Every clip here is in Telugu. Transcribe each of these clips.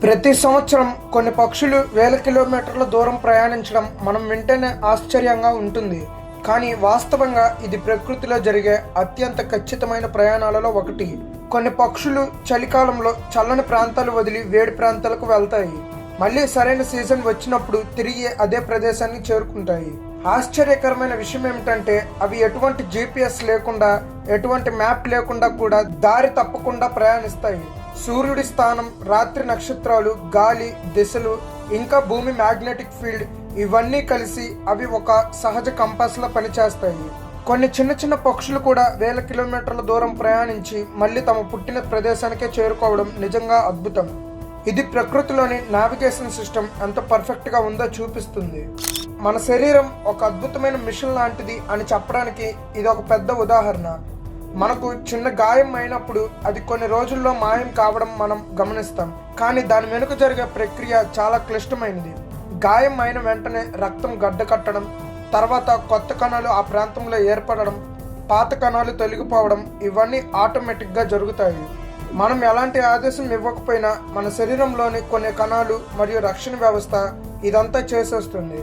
ప్రతి సంవత్సరం కొన్ని పక్షులు వేల కిలోమీటర్ల దూరం ప్రయాణించడం మనం వింటేనే ఆశ్చర్యంగా ఉంటుంది. కానీ వాస్తవంగా ఇది ప్రకృతిలో జరిగే అత్యంత ఖచ్చితమైన ప్రయాణాలలో ఒకటి. కొన్ని పక్షులు చలికాలంలో చల్లని ప్రాంతాలు వదిలి వేడి ప్రాంతాలకు వెళ్తాయి. మళ్ళీ సరైన సీజన్ వచ్చినప్పుడు తిరిగి అదే ప్రదేశానికి చేరుకుంటాయి. ఆశ్చర్యకరమైన విషయం ఏమిటంటే అవి ఎటువంటి GPS లేకుండా, ఎటువంటి మ్యాప్ లేకుండా కూడా దారి తప్పకుండా ప్రయాణిస్తాయి. సూర్యుడి స్థానం, రాత్రి నక్షత్రాలు, గాలి దిశలు, ఇంకా భూమి మ్యాగ్నెటిక్ ఫీల్డ్ ఇవన్నీ కలిసి అవి ఒక సహజ కంపాస్లా పనిచేస్తాయి. కొన్ని చిన్న చిన్న పక్షులు కూడా వేల కిలోమీటర్ల దూరం ప్రయాణించి మళ్ళీ తమ పుట్టిన ప్రదేశానికే చేరుకోవడం నిజంగా అద్భుతం. ఇది ప్రకృతిలోని నావిగేషన్ సిస్టమ్ ఎంత పర్ఫెక్ట్గా ఉందో చూపిస్తుంది. మన శరీరం ఒక అద్భుతమైన మిషన్ లాంటిది అని చెప్పడానికి ఇది ఒక పెద్ద ఉదాహరణ. మనకు చిన్న గాయం అయినప్పుడు అది కొన్ని రోజుల్లో మాయం కావడం మనం గమనిస్తాం. కానీ దాని వెనుక జరిగే ప్రక్రియ చాలా క్లిష్టమైనది. గాయం అయిన వెంటనే రక్తం గడ్డ కట్టడం, తర్వాత కొత్త కణాలు ఆ ప్రాంతంలో ఏర్పడడం, పాత కణాలు తొలగిపోవడం ఇవన్నీ ఆటోమేటిక్గా జరుగుతాయి. మనం ఎలాంటి ఆదేశం ఇవ్వకపోయినా మన శరీరంలోని కొన్ని కణాలు మరియు రక్షణ వ్యవస్థ ఇదంతా చేసేస్తుంది.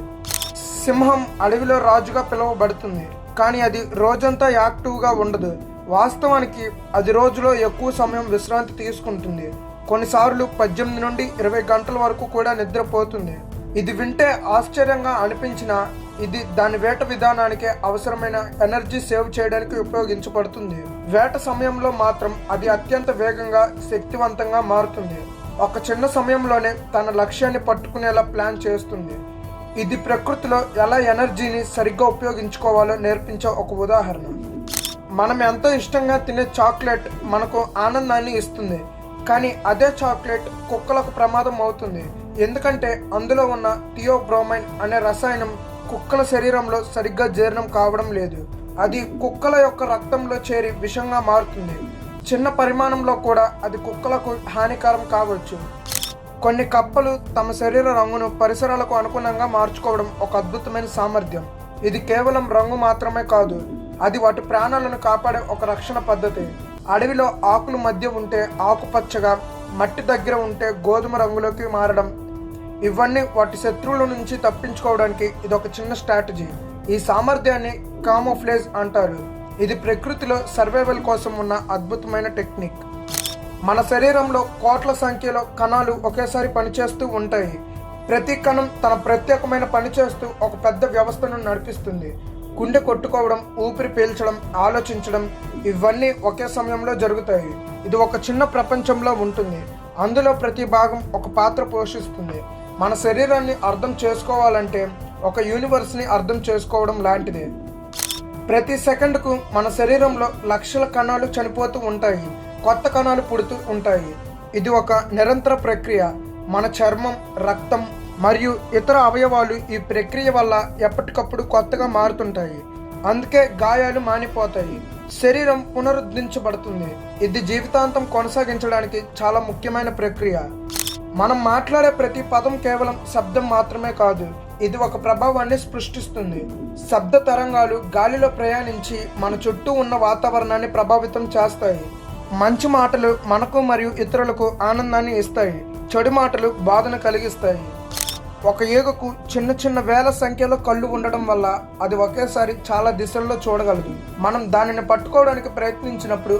సింహం అడవిలో రాజుగా పిలువబడుతుంది, కానీ అది రోజంతా యాక్టివ్గా ఉండదు. వాస్తవానికి అది రోజులో ఎక్కువ సమయం విశ్రాంతి తీసుకుంటుంది. కొన్నిసార్లు 18 నుండి 20 గంటల వరకు కూడా నిద్రపోతుంది. ఇది వింటే ఆశ్చర్యంగా అనిపించినా ఇది దాని వేట విధానానికి అవసరమైన ఎనర్జీ సేవ్ చేయడానికి ఉపయోగించబడుతుంది. వేట సమయంలో మాత్రం అది అత్యంత వేగంగా, శక్తివంతంగా మారుతుంది. ఒక చిన్న సమయంలోనే తన లక్ష్యాన్ని పట్టుకునేలా ప్లాన్ చేస్తుంది. ఇది ప్రకృతిలో ఎలా ఎనర్జీని సరిగ్గా ఉపయోగించుకోవాలో నేర్పించే ఒక ఉదాహరణ. మనం ఎంతో ఇష్టంగా తినే చాక్లెట్ మనకు ఆనందాన్ని ఇస్తుంది, కానీ అదే చాక్లెట్ కుక్కలకు ప్రమాదం అవుతుంది. ఎందుకంటే అందులో ఉన్న థియోబ్రోమైన్ అనే రసాయనం కుక్కల శరీరంలో సరిగ్గా జీర్ణం కావడం లేదు. అది కుక్కల యొక్క రక్తంలో చేరి విషంగా మారుతుంది. చిన్న పరిమాణంలో కూడా అది కుక్కలకు హానికరం కావచ్చు. కొన్ని కప్పలు తమ శరీర రంగును పరిసరాలకు అనుగుణంగా మార్చుకోవడం ఒక అద్భుతమైన సామర్థ్యం. ఇది కేవలం రంగు మాత్రమే కాదు, అది వాటి ప్రాణాలను కాపాడే ఒక రక్షణ పద్ధతి. అడవిలో ఆకుల మధ్య ఉంటే ఆకుపచ్చగా, మట్టి దగ్గర ఉంటే గోధుమ రంగులోకి మారడం ఇవన్నీ వాటి శత్రువుల నుంచి తప్పించుకోవడానికి ఇది ఒక చిన్న స్ట్రాటజీ. ఈ సామర్థ్యాన్ని కామోఫ్లేజ్ అంటారు. ఇది ప్రకృతిలో సర్వైవల్ కోసం ఉన్న అద్భుతమైన టెక్నిక్. మన శరీరంలో కోట్ల సంఖ్యలో కణాలు ఒకేసారి పనిచేస్తూ ఉంటాయి. ప్రతి కణం తన ప్రత్యేకమైన పని చేస్తూ ఒక పెద్ద వ్యవస్థను నడిపిస్తుంది. గుండె కొట్టుకోవడం, ఊపిరి పీల్చడం, ఆలోచించడం ఇవన్నీ ఒకే సమయంలో జరుగుతాయి. ఇది ఒక చిన్న ప్రపంచంలో ఉంటుంది. అందులో ప్రతి భాగం ఒక పాత్ర పోషిస్తుంది. మన శరీరాన్ని అర్థం చేసుకోవాలంటే ఒక యూనివర్స్ని అర్థం చేసుకోవడం లాంటిదే. ప్రతి సెకండ్కు మన శరీరంలో లక్షల కణాలు చనిపోతూ ఉంటాయి, కొత్త కణాలు పుడుతూ ఉంటాయి. ఇది ఒక నిరంతర ప్రక్రియ. మన చర్మం, రక్తం మరియు ఇతర అవయవాలు ఈ ప్రక్రియ వల్ల ఎప్పటికప్పుడు కొత్తగా మారుతుంటాయి. అందుకే గాయాలు మానిపోతాయి, శరీరం పునరుద్ధరించబడుతుంది. ఇది జీవితాంతం కొనసాగించడానికి చాలా ముఖ్యమైన ప్రక్రియ. మనం మాట్లాడే ప్రతి పదం కేవలం శబ్దం మాత్రమే కాదు, ఇది ఒక ప్రభావాన్ని సృష్టిస్తుంది. శబ్ద తరంగాలు గాలిలో ప్రయాణించి మన చుట్టూ ఉన్న వాతావరణాన్ని ప్రభావితం చేస్తాయి. మంచి మాటలు మనకు మరియు ఇతరులకు ఆనందాన్ని ఇస్తాయి, చెడు మాటలు బాధను కలిగిస్తాయి. ఒక ఈగకు చిన్న చిన్న వేల సంఖ్యలో కళ్ళు ఉండడం వల్ల అది ఒకేసారి చాలా దిశల్లో చూడగలదు. మనం దానిని పట్టుకోవడానికి ప్రయత్నించినప్పుడు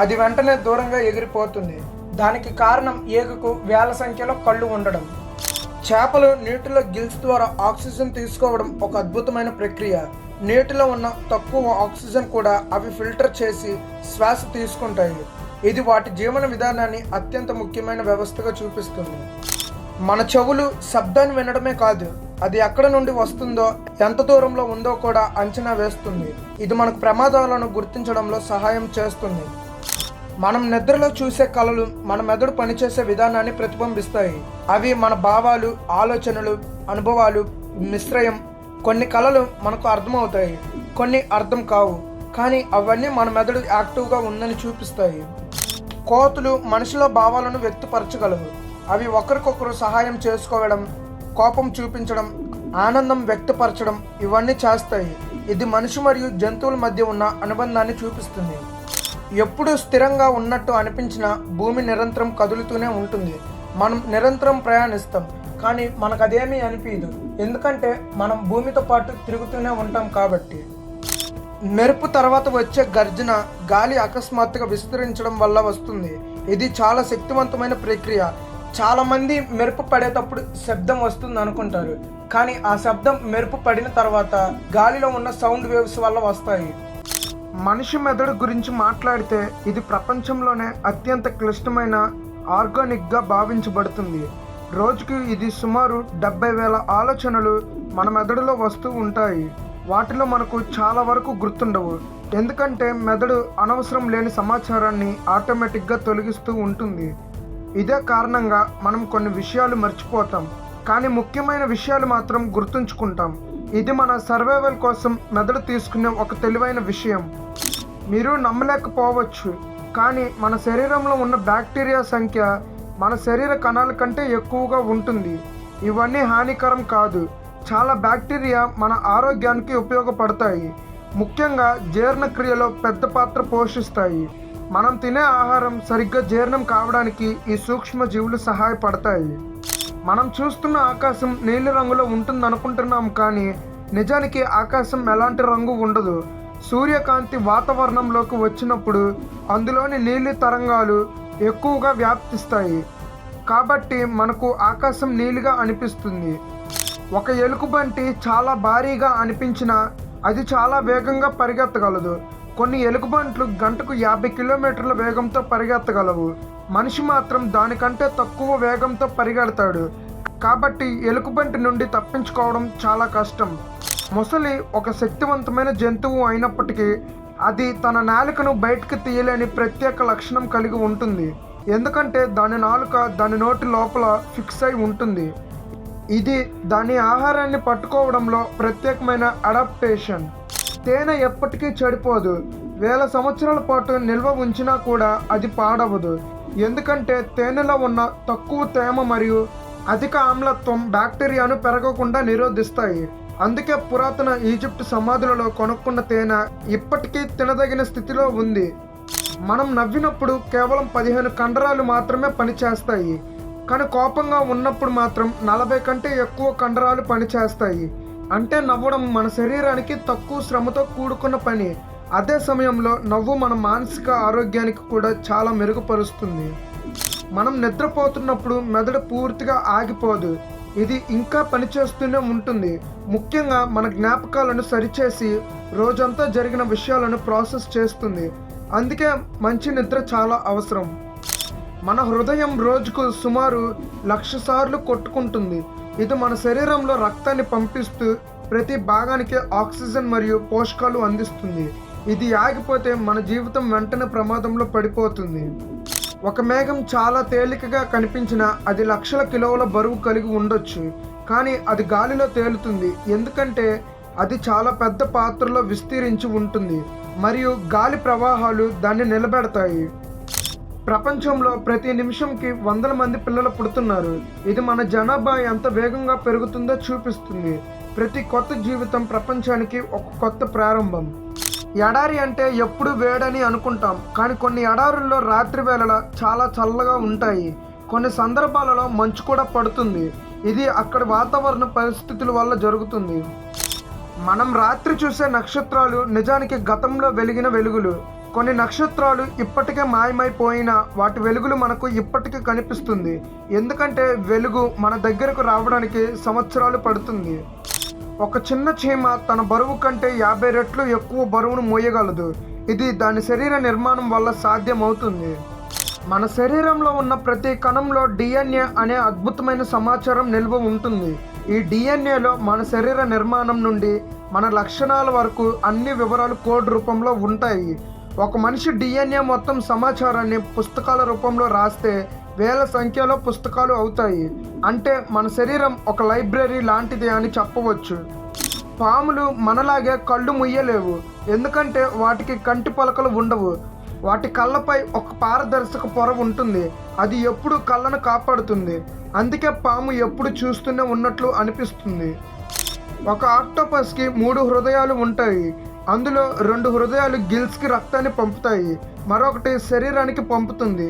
అది వెంటనే దూరంగా ఎగిరిపోతుంది. దానికి కారణం ఈగకు వేల సంఖ్యలో కళ్ళు ఉండడం. చేపలు నీటిలో గిల్స్ ద్వారా ఆక్సిజన్ తీసుకోవడం ఒక అద్భుతమైన ప్రక్రియ. నీటిలో ఉన్న తక్కువ ఆక్సిజన్ కూడా అవి ఫిల్టర్ చేసి శ్వాస తీసుకుంటాయి. ఇది వాటి జీవన విధానాన్ని అత్యంత ముఖ్యమైన వ్యవస్థగా చూపిస్తుంది. మన చెవులు శబ్దాన్ని వినడమే కాదు, అది ఎక్కడ నుండి వస్తుందో, ఎంత దూరంలో ఉందో కూడా అంచనా వేస్తుంది. ఇది మనకు ప్రమాదాలను గుర్తించడంలో సహాయం చేస్తుంది. మనం నిద్రలో చూసే కళలు మన మెదడు పనిచేసే విధానాన్ని ప్రతిబింబిస్తాయి. అవి మన భావాలు, ఆలోచనలు, అనుభవాలు మిశ్రయం. కొన్ని కళలు మనకు అర్థమవుతాయి, కొన్ని అర్థం కావు, కానీ అవన్నీ మన మెదడు యాక్టివ్గా ఉందని చూపిస్తాయి. కోతులు మనుషుల భావాలను వ్యక్తపరచగలవు. అవి ఒకరికొకరు సహాయం చేసుకోవడం, కోపం చూపించడం, ఆనందం వ్యక్తపరచడం ఇవన్నీ చేస్తాయి. ఇది మనిషి మరియు జంతువుల మధ్య ఉన్న అనుబంధాన్ని చూపిస్తుంది. ఎప్పుడూ స్థిరంగా ఉన్నట్టు అనిపించిన భూమి నిరంతరం కదులుతూనే ఉంటుంది. మనం నిరంతరం ప్రయాణిస్తాం, కానీ మనకు అదేమీ అనిపించదు, ఎందుకంటే మనం భూమితో పాటు తిరుగుతూనే ఉంటాం కాబట్టి. మెరుపు తర్వాత వచ్చే గర్జన గాలి అకస్మాత్తుగా విస్తరించడం వల్ల వస్తుంది. ఇది చాలా శక్తివంతమైన ప్రక్రియ. చాలామంది మెరుపు పడేటప్పుడు శబ్దం వస్తుంది అనుకుంటారు, కానీ ఆ శబ్దం మెరుపు పడిన తర్వాత గాలిలో ఉన్న సౌండ్ వేవ్స్ వల్ల వస్తాయి. మనిషి మెదడు గురించి మాట్లాడితే ఇది ప్రపంచంలోనే అత్యంత క్లిష్టమైన ఆర్గానిక్గా భావించబడుతుంది. రోజుకి ఇది సుమారు 70,000 ఆలోచనలు మన మెదడులో వస్తూ ఉంటాయి. వాటిలో మనకు చాలా వరకు గుర్తుండవు, ఎందుకంటే మెదడు అనవసరం లేని సమాచారాన్ని ఆటోమేటిక్గా తొలగిస్తూ ఉంటుంది. ఇదే కారణంగా మనం కొన్ని విషయాలు మర్చిపోతాం, కానీ ముఖ్యమైన విషయాలు మాత్రం గుర్తుంచుకుంటాం. ఇది మన సర్వైవల్ కోసం మెదడు తీసుకునే ఒక తెలివైన విషయం. మీరు నమ్మలేకపోవచ్చు, కానీ మన శరీరంలో ఉన్న బ్యాక్టీరియా సంఖ్య మన శరీర కణాల కంటే ఎక్కువగా ఉంటుంది. ఇవన్నీ హానికరం కాదు. చాలా బ్యాక్టీరియా మన ఆరోగ్యానికి ఉపయోగపడతాయి, ముఖ్యంగా జీర్ణక్రియలో పెద్ద పాత్ర పోషిస్తాయి. మనం తినే ఆహారం సరిగ్గా జీర్ణం కావడానికి ఈ సూక్ష్మజీవులు సహాయపడతాయి. మనం చూస్తున్న ఆకాశం నీలి రంగులో ఉంటుందనుకుంటున్నాం, కానీ నిజానికి ఆకాశం ఎలాంటి రంగు ఉండదు. సూర్యకాంతి వాతావరణంలోకి వచ్చినప్పుడు అందులోని నీలి తరంగాలు ఎక్కువగా వ్యాప్తిస్తాయి, కాబట్టి మనకు ఆకాశం నీలిగా అనిపిస్తుంది. ఒక ఎలుగుబంటి చాలా భారీగా అనిపించినా అది చాలా వేగంగా పరిగెత్తగలదు. కొన్ని ఎలుగుబంట్లు గంటకు 50 కిలోమీటర్ల వేగంతో పరిగెత్తగలవు. మనిషి మాత్రం దానికంటే తక్కువ వేగంతో పరిగెడతాడు, కాబట్టి ఎలుగుబంటి నుండి తప్పించుకోవడం చాలా కష్టం. మొసలి ఒక శక్తివంతమైన జంతువు అయినప్పటికీ అది తన నాలుకను బయటకు తీయలేని ప్రత్యేక లక్షణం కలిగి ఉంటుంది, ఎందుకంటే దాని నాలుక దాని నోటి లోపల ఫిక్స్ అయి ఉంటుంది. ఇది దాని ఆహారాన్ని పట్టుకోవడంలో ప్రత్యేకమైన అడాప్టేషన్. తేనె ఎప్పటికీ చెడిపోదు. 1000 సంవత్సరాల పాటు నిల్వ ఉంచినా కూడా అది పాడవదు, ఎందుకంటే తేనెలో ఉన్న తక్కువ తేమ మరియు అధిక ఆమ్లత్వం బ్యాక్టీరియాను పెరగకుండా నిరోధిస్తాయి. అందుకే పురాతన ఈజిప్ట్ సమాధులలో కొనుక్కున్న తేనె ఇప్పటికీ తినదగిన స్థితిలో ఉంది. మనం నవ్వినప్పుడు కేవలం 15 కండరాలు మాత్రమే పనిచేస్తాయి, కానీ కోపంగా ఉన్నప్పుడు మాత్రం 40 కంటే ఎక్కువ కండరాలు పనిచేస్తాయి. అంటే నవ్వడం మన శరీరానికి తక్కువ శ్రమతో కూడుకున్న పని. అదే సమయంలో నవ్వు మన మానసిక ఆరోగ్యానికి కూడా చాలా మెరుగుపరుస్తుంది. మనం నిద్రపోతున్నప్పుడు మెదడు పూర్తిగా ఆగిపోదు, ఇది ఇంకా పనిచేస్తూనే ఉంటుంది. ముఖ్యంగా మన జ్ఞాపకాలను సరిచేసి రోజంతా జరిగిన విషయాలను ప్రాసెస్ చేస్తుంది. అందుకే మంచి నిద్ర చాలా అవసరం. మన హృదయం రోజుకు సుమారు 1,00,000 సార్లు కొట్టుకుంటుంది. ఇది మన శరీరంలో రక్తాన్ని పంపిస్తూ ప్రతి భాగానికి ఆక్సిజన్ మరియు పోషకాలు అందిస్తుంది. ఇది ఆగిపోతే మన జీవితం వెంటనే ప్రమాదంలో పడిపోతుంది. ఒక మేఘం చాలా తేలికగా కనిపించినా అది లక్షల కిలోల బరువు కలిగి ఉండొచ్చు, కానీ అది గాలిలో తేలుతుంది, ఎందుకంటే అది చాలా పెద్ద పాత్రలో విస్తరించి ఉంటుంది మరియు గాలి ప్రవాహాలు దాన్ని నిలబెడతాయి. ప్రపంచంలో ప్రతి నిమిషంకి 100 మంది పిల్లలు పుడుతున్నారు. ఇది మన జనాభా ఎంత వేగంగా పెరుగుతుందో చూపిస్తుంది. ప్రతి కొత్త జీవితం ప్రపంచానికి ఒక కొత్త ప్రారంభం. ఎడారి అంటే ఎప్పుడు వేడని అనుకుంటాం, కానీ కొన్ని ఎడారుల్లో రాత్రి వేళల చాలా చల్లగా ఉంటాయి. కొన్ని సందర్భాలలో మంచు కూడా పడుతుంది. ఇది అక్కడి వాతావరణ పరిస్థితుల వల్ల జరుగుతుంది. మనం రాత్రి చూసే నక్షత్రాలు నిజానికి గతంలో వెలిగిన వెలుగులు. కొన్ని నక్షత్రాలు ఇప్పటికే మాయమైపోయినా వాటి వెలుగులు మనకు ఇప్పటికీ కనిపిస్తుంది, ఎందుకంటే వెలుగు మన దగ్గరకు రావడానికి సంవత్సరాలు పడుతుంది. ఒక చిన్న చీమ తన బరువు కంటే 50 రెట్లు ఎక్కువ బరువును మోయగలదు. ఇది దాని శరీర నిర్మాణం వల్ల సాధ్యమవుతుంది. మన శరీరంలో ఉన్న ప్రతి కణంలో DNA అనే అద్భుతమైన సమాచారం నిల్వ ఉంటుంది. ఈ DNAలో మన శరీర నిర్మాణం నుండి మన లక్షణాల వరకు అన్ని వివరాలు కోడ్ రూపంలో ఉంటాయి. ఒక మనిషి DNA మొత్తం సమాచారాన్ని పుస్తకాల రూపంలో రాస్తే 1000 సంఖ్యలో పుస్తకాలు అవుతాయి. అంటే మన శరీరం ఒక లైబ్రరీ లాంటిది అని చెప్పవచ్చు. పాములు మనలాగే కళ్ళు ముయ్యలేవు, ఎందుకంటే వాటికి కంటి పలకలు ఉండవు. వాటి కళ్ళపై ఒక పారదర్శక పొర ఉంటుంది, అది ఎప్పుడు కళ్ళను కాపాడుతుంది. అందుకే పాము ఎప్పుడు చూస్తూనే ఉన్నట్లు అనిపిస్తుంది. ఒక ఆక్టోపస్కి 3 హృదయాలు ఉంటాయి. అందులో 2 హృదయాలు గిల్స్కి రక్తాన్ని పంపుతాయి, మరొకటి శరీరానికి పంపుతుంది.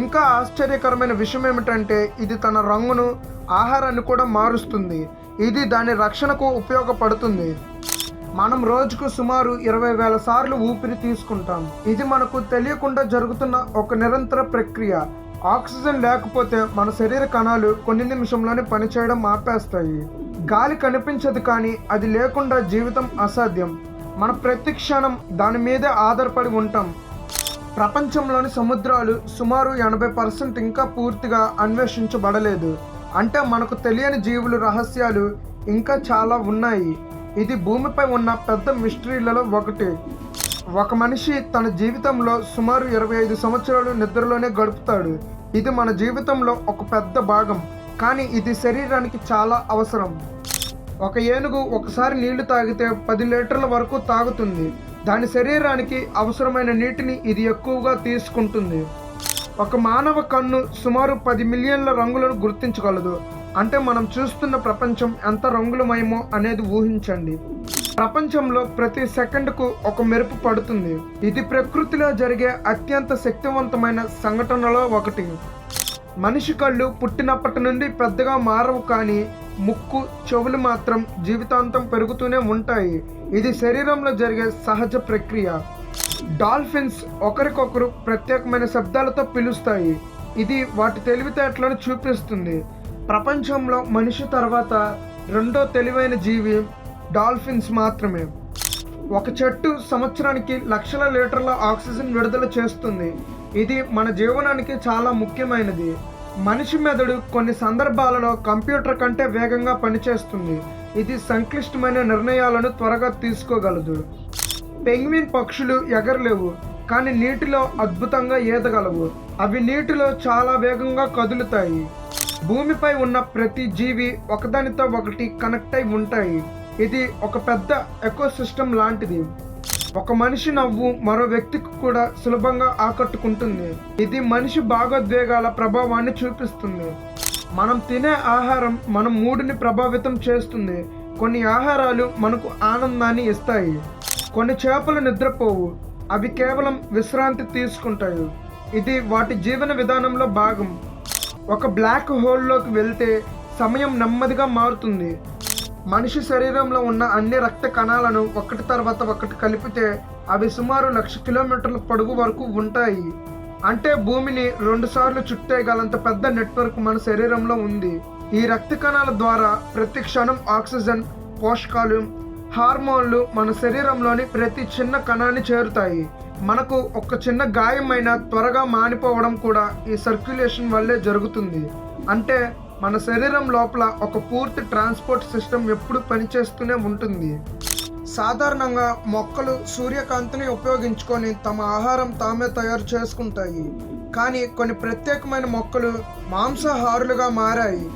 ఇంకా ఆశ్చర్యకరమైన విషయం ఏమిటంటే ఇది తన రంగును, ఆహారాన్ని కూడా మారుస్తుంది. ఇది దాని రక్షణకు ఉపయోగపడుతుంది. మనం రోజుకు సుమారు 20,000 సార్లు ఊపిరి తీసుకుంటాం. ఇది మనకు తెలియకుండా జరుగుతున్న ఒక నిరంతర ప్రక్రియ. ఆక్సిజన్ లేకపోతే మన శరీర కణాలు కొన్ని నిమిషంలోనే పనిచేయడం ఆపేస్తాయి. గాలి కనిపించదు, కానీ అది లేకుండా జీవితం అసాధ్యం. మన ప్రతి క్షణం దాని మీదే ఆధారపడి ఉంటాం. ప్రపంచంలోని సముద్రాలు సుమారు 80% ఇంకా పూర్తిగా అన్వేషించబడలేదు. అంటే మనకు తెలియని జీవులు, రహస్యాలు ఇంకా చాలా ఉన్నాయి. ఇది భూమిపై ఉన్న పెద్ద మిస్టరీలలో ఒకటి. ఒక మనిషి తన జీవితంలో సుమారు 25 సంవత్సరాలు నిద్రలోనే గడుపుతాడు. ఇది మన జీవితంలో ఒక పెద్ద భాగం, కానీ ఇది శరీరానికి చాలా అవసరం. ఒక ఏనుగు ఒకసారి నీళ్లు తాగితే 10 లీటర్ల వరకు తాగుతుంది. దాని శరీరానికి అవసరమైన నీటిని ఇది ఎక్కువగా తీసుకుంటుంది. ఒక మానవ కన్ను సుమారు 10 మిలియన్ల రంగులను గుర్తించగలదు. అంటే మనం చూస్తున్న ప్రపంచం ఎంత రంగులమయమో అనేది ఊహించండి. ప్రపంచంలో ప్రతి సెకండ్కు ఒక మెరుపు పడుతుంది. ఇది ప్రకృతిలో జరిగే అత్యంత శక్తివంతమైన సంఘటనలో ఒకటి. మనిషి కళ్ళు పుట్టినప్పటి నుండి పెద్దగా మారవు, కానీ ముక్కు, చెవులు మాత్రం జీవితాంతం పెరుగుతూనే ఉంటాయి. ఇది శరీరంలో జరిగే సహజ ప్రక్రియ. డాల్ఫిన్స్ ఒకరికొకరు ప్రత్యేకమైన శబ్దాలతో పిలుస్తాయి. ఇది వాటి తెలివితేటలను చూపిస్తుంది. ప్రపంచంలో మనిషి తర్వాత రెండో తెలివైన జీవి డాల్ఫిన్స్ మాత్రమే. ఒక చెట్టు సంవత్సరానికి లక్షల లీటర్ల ఆక్సిజన్ విడుదల చేస్తుంది. ఇది మన జీవనానికి చాలా ముఖ్యమైనది. మనిషి మెదడు కొన్ని సందర్భాలలో కంప్యూటర్ కంటే వేగంగా పనిచేస్తుంది. ఇది సంక్లిష్టమైన నిర్ణయాలను త్వరగా తీసుకోగలదు. పెంగ్విన్ పక్షులు ఎగరలేవు, కానీ నీటిలో అద్భుతంగా ఈదగలవు. అవి నీటిలో చాలా వేగంగా కదులుతాయి. భూమిపై ఉన్న ప్రతి జీవి ఒకదానితో ఒకటి కనెక్ట్ అయి ఉంటాయి. ఇది ఒక పెద్ద ఎకోసిస్టమ్ లాంటిది. ఒక మనిషి నవ్వు మరో వ్యక్తికి కూడా సులభంగా ఆకట్టుకుంటుంది. ఇది మనిషి భావోద్వేగాల ప్రభావాన్ని చూపిస్తుంది. మనం తినే ఆహారం మన మూడుని ప్రభావితం చేస్తుంది. కొన్ని ఆహారాలు మనకు ఆనందాన్ని ఇస్తాయి. కొన్ని చేపలు నిద్రపోవు, అవి కేవలం విశ్రాంతి తీసుకుంటాయి. ఇది వాటి జీవన విధానంలో భాగం. ఒక బ్లాక్ హోల్లోకి వెళ్తే సమయం నెమ్మదిగా మారుతుంది. మనిషి శరీరంలో ఉన్న అన్ని రక్త కణాలను ఒకటి తర్వాత ఒకటి కలిపితే అవి సుమారు 1,00,000 కిలోమీటర్ల పొడవు వరకు ఉంటాయి. అంటే భూమిని 2 సార్లు చుట్టేయగలంత పెద్ద నెట్వర్క్ మన శరీరంలో ఉంది. ఈ రక్త కణాల ద్వారా ప్రతి క్షణం ఆక్సిజన్, పోషకాలు, హార్మోన్లు మన శరీరంలోని ప్రతి చిన్న కణాన్ని చేరుతాయి. మనకు ఒక చిన్న గాయమైన త్వరగా మానిపోవడం కూడా ఈ సర్క్యులేషన్ వల్లే జరుగుతుంది. అంటే మన శరీరం లోపల ఒక పూర్తి ట్రాన్స్పోర్ట్ సిస్టమ్ ఎప్పుడు పనిచేస్తూనే ఉంటుంది. సాధారణంగా మొక్కలు సూర్యకాంతిని ఉపయోగించుకొని తమ ఆహారం తామే తయారు చేసుకుంటాయి. కానీ కొన్ని ప్రత్యేకమైన మొక్కలు మాంసాహారులుగా మారాయి.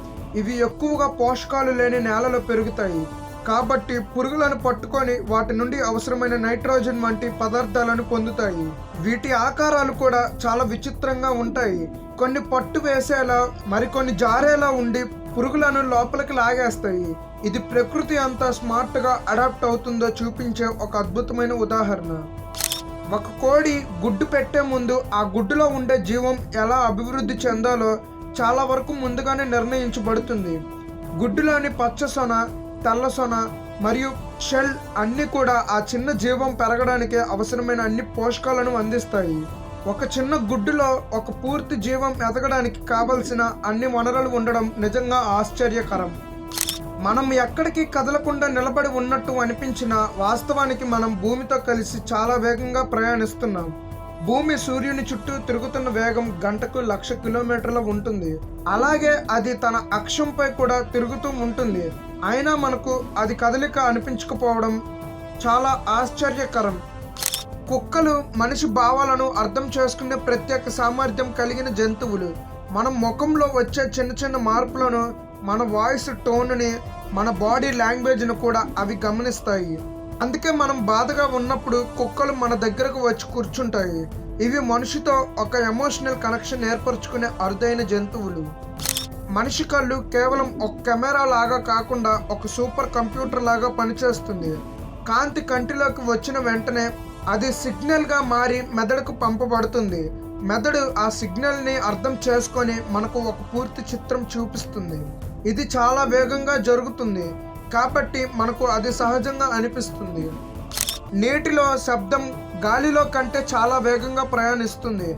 ఇవి ఎక్కువగా పోషకాలు లేని నేలలో పెరుగుతాయి. కాబట్టి పురుగులను పట్టుకొని వాటి నుండి అవసరమైన నైట్రోజన్ వంటి పదార్థాలను పొందుతాయి. వీటి ఆకారాలు కూడా చాలా విచిత్రంగా ఉంటాయి. కొన్ని పట్టు వేసేలా, మరికొన్ని జారేలా ఉండి పురుగులను లోపలికి లాగేస్తాయి. ఇది ప్రకృతి అంత స్మార్ట్గా అడాప్ట్ అవుతుందో చూపించే ఒక అద్భుతమైన ఉదాహరణ. ఒక కోడి గుడ్డు పెట్టే ముందు ఆ గుడ్డులో ఉండే జీవం ఎలా అభివృద్ధి చెందాలో చాలా వరకు ముందుగానే నిర్ణయించబడుతుంది. గుడ్డులోని పచ్చ సొన, తెల్ల సొన మరియు షెల్ అన్నీ కూడా ఆ చిన్న జీవం పెరగడానికి అవసరమైన అన్ని పోషకాలను అందిస్తాయి. ఒక చిన్న గుడ్డులో ఒక పూర్తి జీవం ఎదగడానికి కావలసిన అన్ని వనరులు ఉండడం నిజంగా ఆశ్చర్యకరం. మనం ఎక్కడికి కదలకుండా నిలబడి ఉన్నట్టు అనిపించినా వాస్తవానికి మనం భూమితో కలిసి చాలా వేగంగా ప్రయాణిస్తున్నాం. భూమి సూర్యుని చుట్టూ తిరుగుతున్న వేగం గంటకు 1,00,000 కిలోమీటర్ల ఉంటుంది. అలాగే అది తన అక్షంపై కూడా తిరుగుతూ ఉంటుంది. అయినా మనకు అది కదలిక అనిపించకపోవడం చాలా ఆశ్చర్యకరం. కుక్కలు మనిషి భావాలను అర్థం చేసుకునే ప్రత్యేక సామర్థ్యం కలిగిన జంతువులు. మన ముఖంలో వచ్చే చిన్న చిన్న మార్పులను, మన వాయిస్ టోన్ని, మన బాడీ లాంగ్వేజ్ను కూడా అవి గమనిస్తాయి. అందుకే మనం బాధగా ఉన్నప్పుడు కుక్కలు మన దగ్గరకు వచ్చి కూర్చుంటాయి. ఇవి మనిషితో ఒక ఎమోషనల్ కనెక్షన్ ఏర్పరచుకునే అరుదైన జంతువులు. మనిషి కళ్ళు కేవలం ఒక కెమెరా లాగా కాకుండా ఒక సూపర్ కంప్యూటర్ లాగా పనిచేస్తుంది. కాంతి కంటిలోకి వచ్చిన వెంటనే అది సిగ్నల్గా మారి మెదడుకు పంపబడుతుంది. మెదడు ఆ సిగ్నల్ని అర్థం చేసుకొని మనకు ఒక పూర్తి చిత్రం చూపిస్తుంది. ఇది చాలా వేగంగా జరుగుతుంది కాబట్టి మనకు అది సహజంగా అనిపిస్తుంది. నీటిలో శబ్దం గాలిలో కంటే చాలా వేగంగా ప్రయాణిస్తుంది,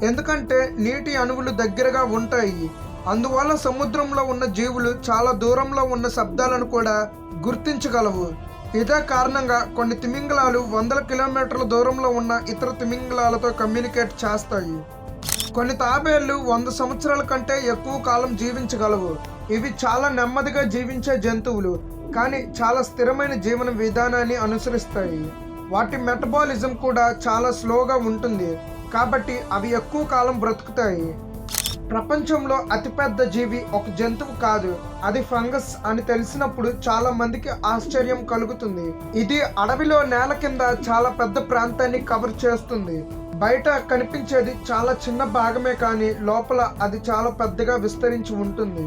ఎందుకంటే నీటి అణువులు దగ్గరగా ఉంటాయి. అందువల్ల సముద్రంలో ఉన్న జీవులు చాలా దూరంలో ఉన్న శబ్దాలను కూడా గుర్తించగలవు. ఇదే కారణంగా కొన్ని తిమింగలాలు వందల కిలోమీటర్ల దూరంలో ఉన్న ఇతర తిమింగలాలతో కమ్యూనికేట్ చేస్తాయి. కొన్ని తాబేళ్లు 100 సంవత్సరాల కంటే ఎక్కువ కాలం జీవించగలవు. ఇవి చాలా నెమ్మదిగా జీవించే జంతువులు, కానీ చాలా స్థిరమైన జీవన విధానాన్ని అనుసరిస్తాయి. వాటి మెటబాలిజం కూడా చాలా స్లోగా ఉంటుంది, కాబట్టి అవి ఎక్కువ కాలం బ్రతుకుతాయి. ప్రపంచంలో అతిపెద్ద జీవి ఒక జంతువు కాదు, అది ఫంగస్ అని తెలిసినప్పుడు చాలా మందికి ఆశ్చర్యం కలుగుతుంది. ఇది అడవిలో నేల కింద చాలా పెద్ద ప్రాంతాన్ని కవర్ చేస్తుంది. బయట కనిపించేది చాలా చిన్న భాగమే, కానీ లోపల అది చాలా పెద్దగా విస్తరించి ఉంటుంది.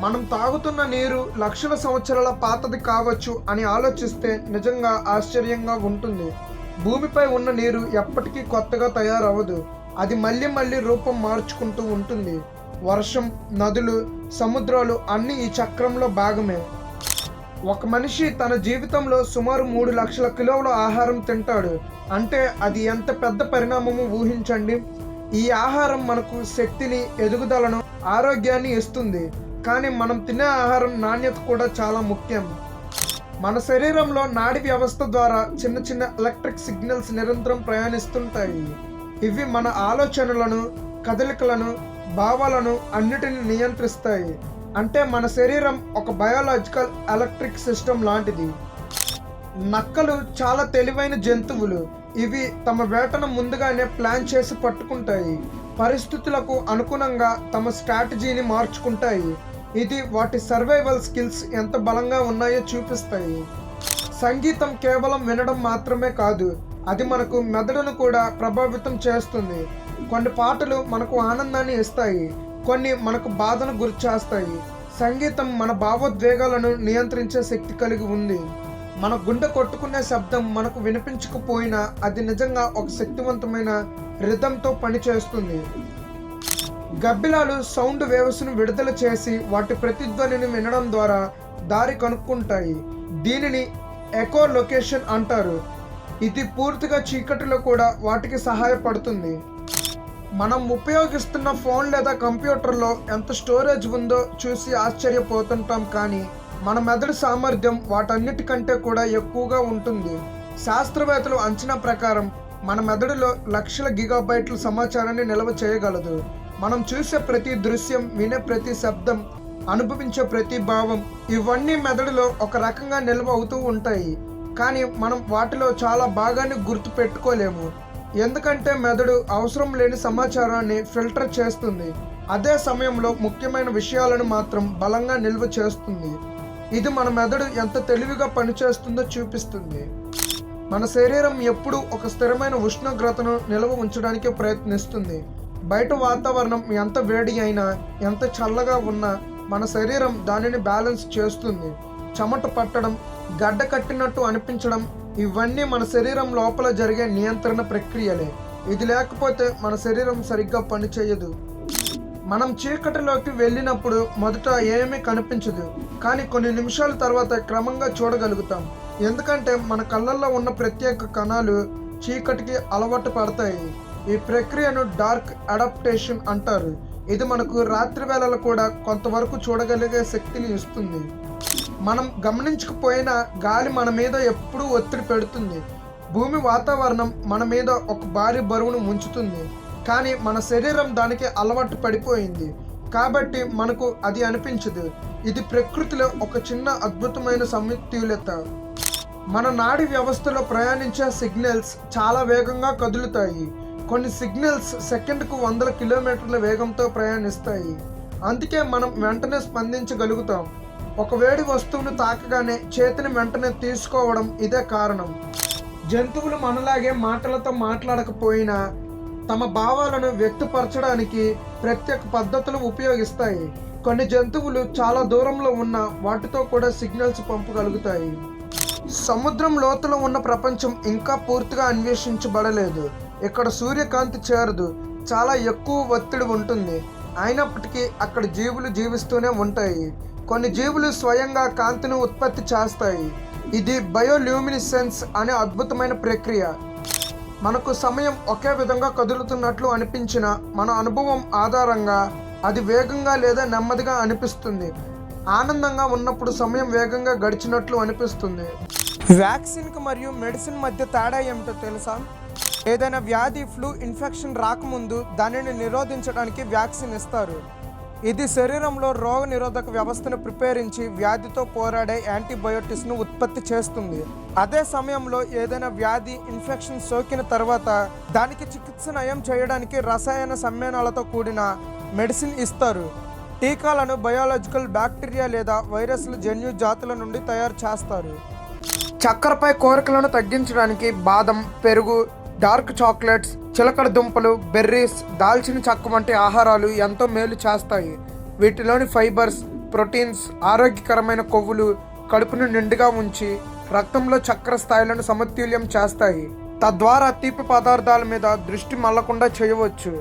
మనం తాగుతున్న నీరు లక్షల సంవత్సరాల పాతది కావచ్చు అని ఆలోచిస్తే నిజంగా ఆశ్చర్యంగా ఉంటుంది. భూమిపై ఉన్న నీరు ఎప్పటికీ కొత్తగా తయారవ్వదు, అది మళ్ళీ రూపం మార్చుకుంటూ ఉంటుంది. వర్షం, నదులు, సముద్రాలు అన్నీ ఈ చక్రంలో భాగమే. ఒక మనిషి తన జీవితంలో సుమారు 3 లక్షల కిలోల ఆహారం తింటాడు. అంటే అది ఎంత పెద్ద పరిణామమో ఊహించండి. ఈ ఆహారం మనకు శక్తిని, ఎదుగుదలను, ఆరోగ్యాన్ని ఇస్తుంది. కానీ మనం తినే ఆహారం నాణ్యత కూడా చాలా ముఖ్యం. మన శరీరంలో నాడీ వ్యవస్థ ద్వారా చిన్న ఎలక్ట్రిక్ సిగ్నల్స్ నిరంతరం ప్రయాణిస్తుంటాయి. ఇవి మన ఆలోచనలను, కదలికలను, భావాలను అన్నిటిని నియంత్రిస్తాయి. అంటే మన శరీరం ఒక బయోలాజికల్ ఎలక్ట్రిక్ సిస్టమ్ లాంటిది. నక్కలు చాలా తెలివైన జంతువులు. ఇవి తమ వేటను ముందుగానే ప్లాన్ చేసి పట్టుకుంటాయి. పరిస్థితులకు అనుగుణంగా తమ స్ట్రాటజీని మార్చుకుంటాయి. ఇది వాటి సర్వైవల్ స్కిల్స్ ఎంత బలంగా ఉన్నాయో చూపిస్తాయి. సంగీతం కేవలం వినడం మాత్రమే కాదు, అది మనకు మెదడును కూడా ప్రభావితం చేస్తుంది. కొన్ని పాటలు మనకు ఆనందాన్ని ఇస్తాయి, కొన్ని మనకు బాధను గురిచేస్తాయి. సంగీతం మన భావోద్వేగాలను నియంత్రించే శక్తి కలిగి ఉంది. మన గుండె కొట్టుకునే శబ్దం మనకు వినిపించకపోయినా అది నిజంగా ఒక శక్తివంతమైన రిథంతో పనిచేస్తుంది. గబ్బిలాలు సౌండ్ వేవ్స్ను విడుదల చేసి వాటి ప్రతిధ్వనిని వినడం ద్వారా దారి కనుక్కుంటాయి. దీనిని ఎకో లొకేషన్ అంటారు. ఇది పూర్తిగా చీకటిలో కూడా వాటికి సహాయపడుతుంది. మనం ఉపయోగిస్తున్న ఫోన్ లేదా కంప్యూటర్లో ఎంత స్టోరేజ్ ఉందో చూసి ఆశ్చర్యపోతుంటాం, కానీ మన మెదడు సామర్థ్యం వాటన్నిటికంటే కూడా ఎక్కువగా ఉంటుంది. శాస్త్రవేత్తలు అంచనా ప్రకారం మన మెదడులో లక్షల గిగాబైట్ల సమాచారాన్ని నిల్వ చేయగలదు. మనం చూసే ప్రతి దృశ్యం, వినే ప్రతి శబ్దం, అనుభవించే ప్రతి భావం, ఇవన్నీ మెదడులో ఒక రకంగా నిల్వ అవుతూ ఉంటాయి. కానీ మనం వాటిలో చాలా భాగాన్ని గుర్తు పెట్టుకోలేము, ఎందుకంటే మెదడు అవసరం లేని సమాచారాన్ని ఫిల్టర్ చేస్తుంది. అదే సమయంలో ముఖ్యమైన విషయాలను మాత్రం బలంగా నిల్వ చేస్తుంది. ఇది మన మెదడు ఎంత తెలివిగా పనిచేస్తుందో చూపిస్తుంది. మన శరీరం ఎప్పుడూ ఒక స్థిరమైన ఉష్ణోగ్రతను నిల్వ ఉంచడానికి ప్రయత్నిస్తుంది. బయట వాతావరణం ఎంత వేడి అయినా, ఎంత చల్లగా ఉన్నా మన శరీరం దానిని బ్యాలెన్స్ చేస్తుంది. చెమట పట్టడం, గడ్డ కట్టినట్టు అనిపించడం, ఇవన్నీ మన శరీరం లోపల జరిగే నియంత్రణ ప్రక్రియలే. ఇది లేకపోతే మన శరీరం సరిగ్గా పనిచేయదు. మనం చీకటిలోకి వెళ్ళినప్పుడు మొదట ఏమీ కనిపించదు, కానీ కొన్ని నిమిషాల తర్వాత క్రమంగా చూడగలుగుతాం. ఎందుకంటే మన కళ్ళల్లో ఉన్న ప్రత్యేక కణాలు చీకటికి అలవాటు పడతాయి. ఈ ప్రక్రియను డార్క్ అడాప్టేషన్ అంటారు. ఇది మనకు రాత్రి వేళలో కూడా కొంతవరకు చూడగలిగే శక్తిని ఇస్తుంది. మనం గమనించకపోయినా గాలి మన మీద ఎప్పుడూ ఒత్తిడి పెడుతుంది. భూమి వాతావరణం మన మీద ఒక భారీ బరువును ఉంచుతుంది, కానీ మన శరీరం దానికి అలవాటు పడిపోయింది కాబట్టి మనకు అది అనిపించదు. ఇది ప్రకృతిలో ఒక చిన్న అద్భుతమైన సమతుల్యత. మన నాడీ వ్యవస్థలో ప్రయాణించే సిగ్నల్స్ చాలా వేగంగా కదులుతాయి. కొన్ని సిగ్నల్స్ సెకండ్కు 100 కిలోమీటర్ల వేగంతో ప్రయాణిస్తాయి. అందుకే మనం వెంటనే స్పందించగలుగుతాం. ఒక వేడి వస్తువును తాకగానే చేతిని వెంటనే తీసుకోవడం ఇదే కారణం. జంతువులు మనలాగే మాటలతో మాట్లాడకపోయినా తమ భావాలను వ్యక్తపరచడానికి ప్రత్యేక పద్ధతులు ఉపయోగిస్తాయి. కొన్ని జంతువులు చాలా దూరంలో ఉన్న వాటితో కూడా సిగ్నల్స్ పంపగలుగుతాయి. సముద్రం లోతులో ఉన్న ప్రపంచం ఇంకా పూర్తిగా అన్వేషించబడలేదు. ఇక్కడ సూర్యకాంతి చేరదు, చాలా ఎక్కువ ఒత్తిడి ఉంటుంది. అయినప్పటికీ అక్కడ జీవులు జీవిస్తూనే ఉంటాయి. కొన్ని జీవులు స్వయంగా కాంతిని ఉత్పత్తి చేస్తాయి. ఇది బయోల్యూమినిసెన్స్ అనే అద్భుతమైన ప్రక్రియ. మనకు సమయం ఒకే విధంగా కదులుతున్నట్లు అనిపించిన మన అనుభవం ఆధారంగా అది వేగంగా లేదా నెమ్మదిగా అనిపిస్తుంది. ఆనందంగా ఉన్నప్పుడు సమయం వేగంగా గడిచినట్లు అనిపిస్తుంది. వ్యాక్సిన్కి మరియు మెడిసిన్ మధ్య తేడా ఏమిటో తెలుసా? ఏదైనా వ్యాధి, ఫ్లూ ఇన్ఫెక్షన్ రాకముందు దానిని నిరోధించడానికి వ్యాక్సిన్ ఇస్తారు. ఇది శరీరంలో రోగ నిరోధక వ్యవస్థను ప్రిపేరించి వ్యాధితో పోరాడే యాంటీబయోటిక్స్ను ఉత్పత్తి చేస్తుంది. అదే సమయంలో ఏదైనా వ్యాధి, ఇన్ఫెక్షన్ సోకిన తర్వాత దానికి చికిత్స నయం చేయడానికి రసాయన సమ్మేళనాలతో కూడిన మెడిసిన్ ఇస్తారు. టీకాలను బయోలాజికల్ బ్యాక్టీరియా లేదా వైరస్ల జన్యు జాతుల నుండి తయారు చేస్తారు. చక్కెరపై కోరికలను తగ్గించడానికి బాదం, పెరుగు, డార్క్ చాక్లెట్స్, చిలకడ దుంపలు, బెర్రీస్, దాల్చిన చెక్క వంటి ఆహారాలు ఎంతో మేలు చేస్తాయి. వీటిలోని ఫైబర్స్, ప్రోటీన్స్ ఆరోగ్యకరమైన కొవ్వులు కడుపును నిండుగా ఉంచి రక్తంలో చక్కెర స్థాయిలను సమతుల్యం చేస్తాయి. తద్వారా తీపి పదార్థాల మీద దృష్టి మళ్లకుండా చేయవచ్చు.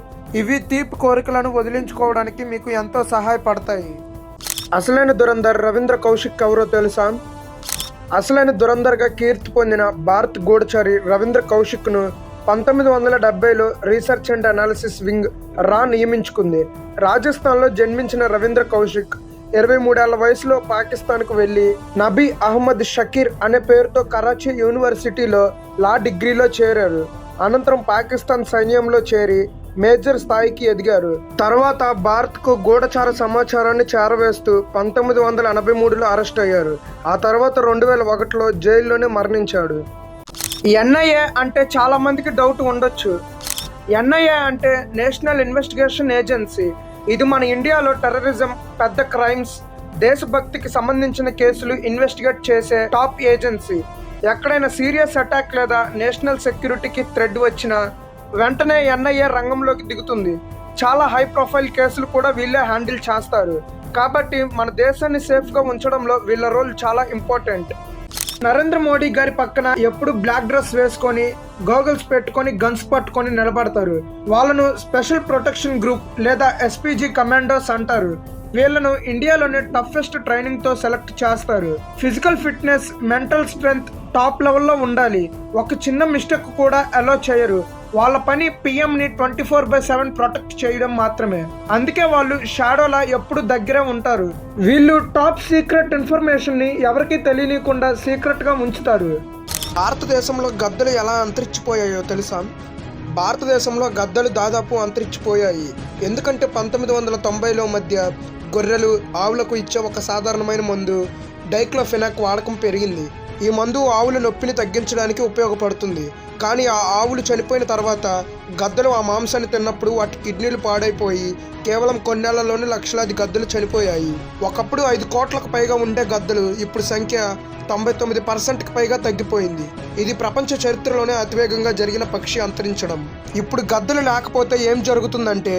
ఇవి తీపి కోరికలను వదిలించుకోవడానికి మీకు ఎంతో సహాయపడతాయి. అసలైన దురంధర్ రవీంద్ర కౌశిక్ ఎవరో తెలుసా? అసలైన దురంధర్గా కీర్తి పొందిన భారత్ గూఢచారి రవీంద్ర కౌశిక్ను 1970లో రీసెర్చ్ అండ్ అనాలిసిస్ వింగ్ రా నియమించుకుంది. రాజస్థాన్లో జన్మించిన రవీంద్ర కౌశిక్ 23 ఏళ్ల వయసులో పాకిస్తాన్కు వెళ్ళి నబీ అహ్మద్ షకీర్ అనే పేరుతో కరాచీ యూనివర్సిటీలో లా డిగ్రీలో చేరారు. అనంతరం పాకిస్తాన్ సైన్యంలో చేరి మేజర్ స్థాయికి ఎదిగారు. తర్వాత భారత్కు గూఢచార సమాచారాన్ని చేరవేస్తూ 1983లో అరెస్ట్ అయ్యారు. ఆ తర్వాత 2001లో జైల్లోనే మరణించాడు. ఎన్ఐఏ అంటే చాలా మందికి డౌట్ ఉండొచ్చు. ఎన్ఐఏ అంటే నేషనల్ ఇన్వెస్టిగేషన్ ఏజెన్సీ. ఇది మన ఇండియాలో టెర్రరిజం, పెద్ద క్రైమ్స్, దేశభక్తికి సంబంధించిన కేసులు ఇన్వెస్టిగేట్ చేసే టాప్ ఏజెన్సీ. ఎక్కడైనా సీరియస్ అటాక్ లేదా నేషనల్ సెక్యూరిటీకి థ్రెడ్ వచ్చినా వెంటనే ఎన్ఐఏ రంగంలోకి దిగుతుంది. చాలా హై ప్రొఫైల్ కేసులు కూడా వీళ్ళే హ్యాండిల్ చేస్తారు. కాబట్టి మన దేశాన్ని సేఫ్గా ఉంచడంలో వీళ్ళ రోల్ చాలా ఇంపార్టెంట్. నరేంద్ర మోడీ గారి పక్కన ఎప్పుడు బ్లాక్ డ్రెస్ వేసుకొని, గోగల్స్ పెట్టుకొని, గన్స్ పట్టుకొని నిలబడతారు. వాళ్ళను స్పెషల్ ప్రొటెక్షన్ గ్రూప్ లేదా ఎస్పీజీ కమాండోస్ అంటారు. వీళ్ళను ఇండియాలోనే టఫెస్ట్ ట్రైనింగ్తో సెలెక్ట్ చేస్తారు. Physical fitness, mental strength top లెవెల్లో ఉండాలి. ఒక చిన్న మిస్టేక్ కూడా అలో చేయరు. వాళ్ళ పని పిఎంని 24/7 ప్రొటెక్ట్ చేయడం మాత్రమే. అందుకే వాళ్ళు షాడోలా ఎప్పుడు దగ్గరే ఉంటారు. వీళ్ళు టాప్ సీక్రెట్ ఇన్ఫర్మేషన్ని ఎవరికీ తెలియకుండా సీక్రెట్గా ఉంచుతారు. భారతదేశంలో గద్దలు ఎలా అంతరించిపోయాయో తెలుసా? భారతదేశంలో గద్దలు దాదాపు అంతరించిపోయాయి. ఎందుకంటే 1990లో మధ్య గొర్రెలు, ఆవులకు ఇచ్చే ఒక సాధారణమైన మందు డైక్లోఫెనాక్ వాడకం పెరిగింది. ఈ మందు ఆవుల నొప్పిని తగ్గించడానికి ఉపయోగపడుతుంది. కానీ ఆ ఆవులు చనిపోయిన తర్వాత గద్దలు ఆ మాంసాన్ని తిన్నప్పుడు వాటి కిడ్నీలు పాడైపోయి కేవలం కొన్నేళ్లలోనే లక్షలాది గద్దలు చనిపోయాయి. ఒకప్పుడు 5 కోట్లకు పైగా ఉండే గద్దలు ఇప్పుడు సంఖ్య 99%కి పైగా తగ్గిపోయింది. ఇది ప్రపంచ చరిత్రలోనే అతివేగంగా జరిగిన పక్షి అంతరించడం. ఇప్పుడు గద్దలు లేకపోతే ఏం జరుగుతుందంటే,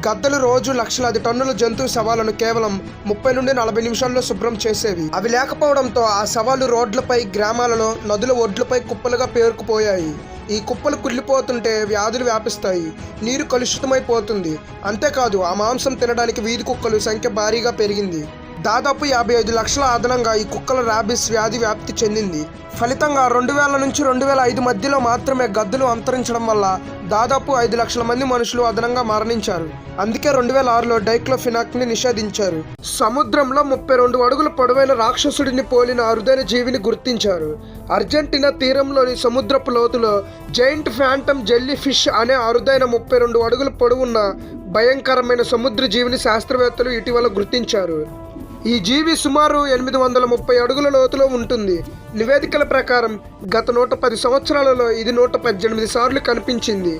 గద్దలు రోజు లక్షలాది టన్నుల జంతువు శవాలను కేవలం 30 నుండి 40 నిమిషాల్లో శుభ్రం చేసేవి. అవి లేకపోవడంతో ఆ శవాలు రోడ్లపై, గ్రామాలలో, నదుల ఒడ్లపై కుప్పలుగా పేరుకుపోయాయి. ఈ కుప్పలు కుళ్ళిపోతుంటే వ్యాధులు వ్యాపిస్తాయి, నీరు కలుషితమైపోతుంది. అంతేకాదు ఆ మాంసం తినడానికి వీధి కుక్కలు సంఖ్య భారీగా పెరిగింది. దాదాపు 55 లక్షల అదనంగా ఈ కుక్కల ర్యాబిస్ వ్యాధి వ్యాప్తి చెందింది. ఫలితంగా 2000 నుంచి 2005 మధ్యలో మాత్రమే గద్దలు అంతరించడం వల్ల దాదాపు 5 లక్షల మంది మనుషులు అదనంగా మరణించారు. అందుకే 2006లో డైక్లోఫెనాక్ని నిషేధించారు. సముద్రంలో 32 అడుగుల పొడవైన రాక్షసుడిని పోలిన అరుదైన జీవిని గుర్తించారు. అర్జెంటీనా తీరంలోని సముద్రపు లోతులో జైంట్ ఫ్యాంటమ్ జెల్లీ ఫిష్ అనే అరుదైన 32 అడుగుల పొడవున్న భయంకరమైన సముద్ర జీవిని శాస్త్రవేత్తలు ఇటీవల గుర్తించారు. ఈ జీవి సుమారు 830 అడుగుల లోతులో ఉంటుంది. నివేదికల ప్రకారం గత 110 సంవత్సరాలలో ఇది 118 సార్లు కనిపించింది.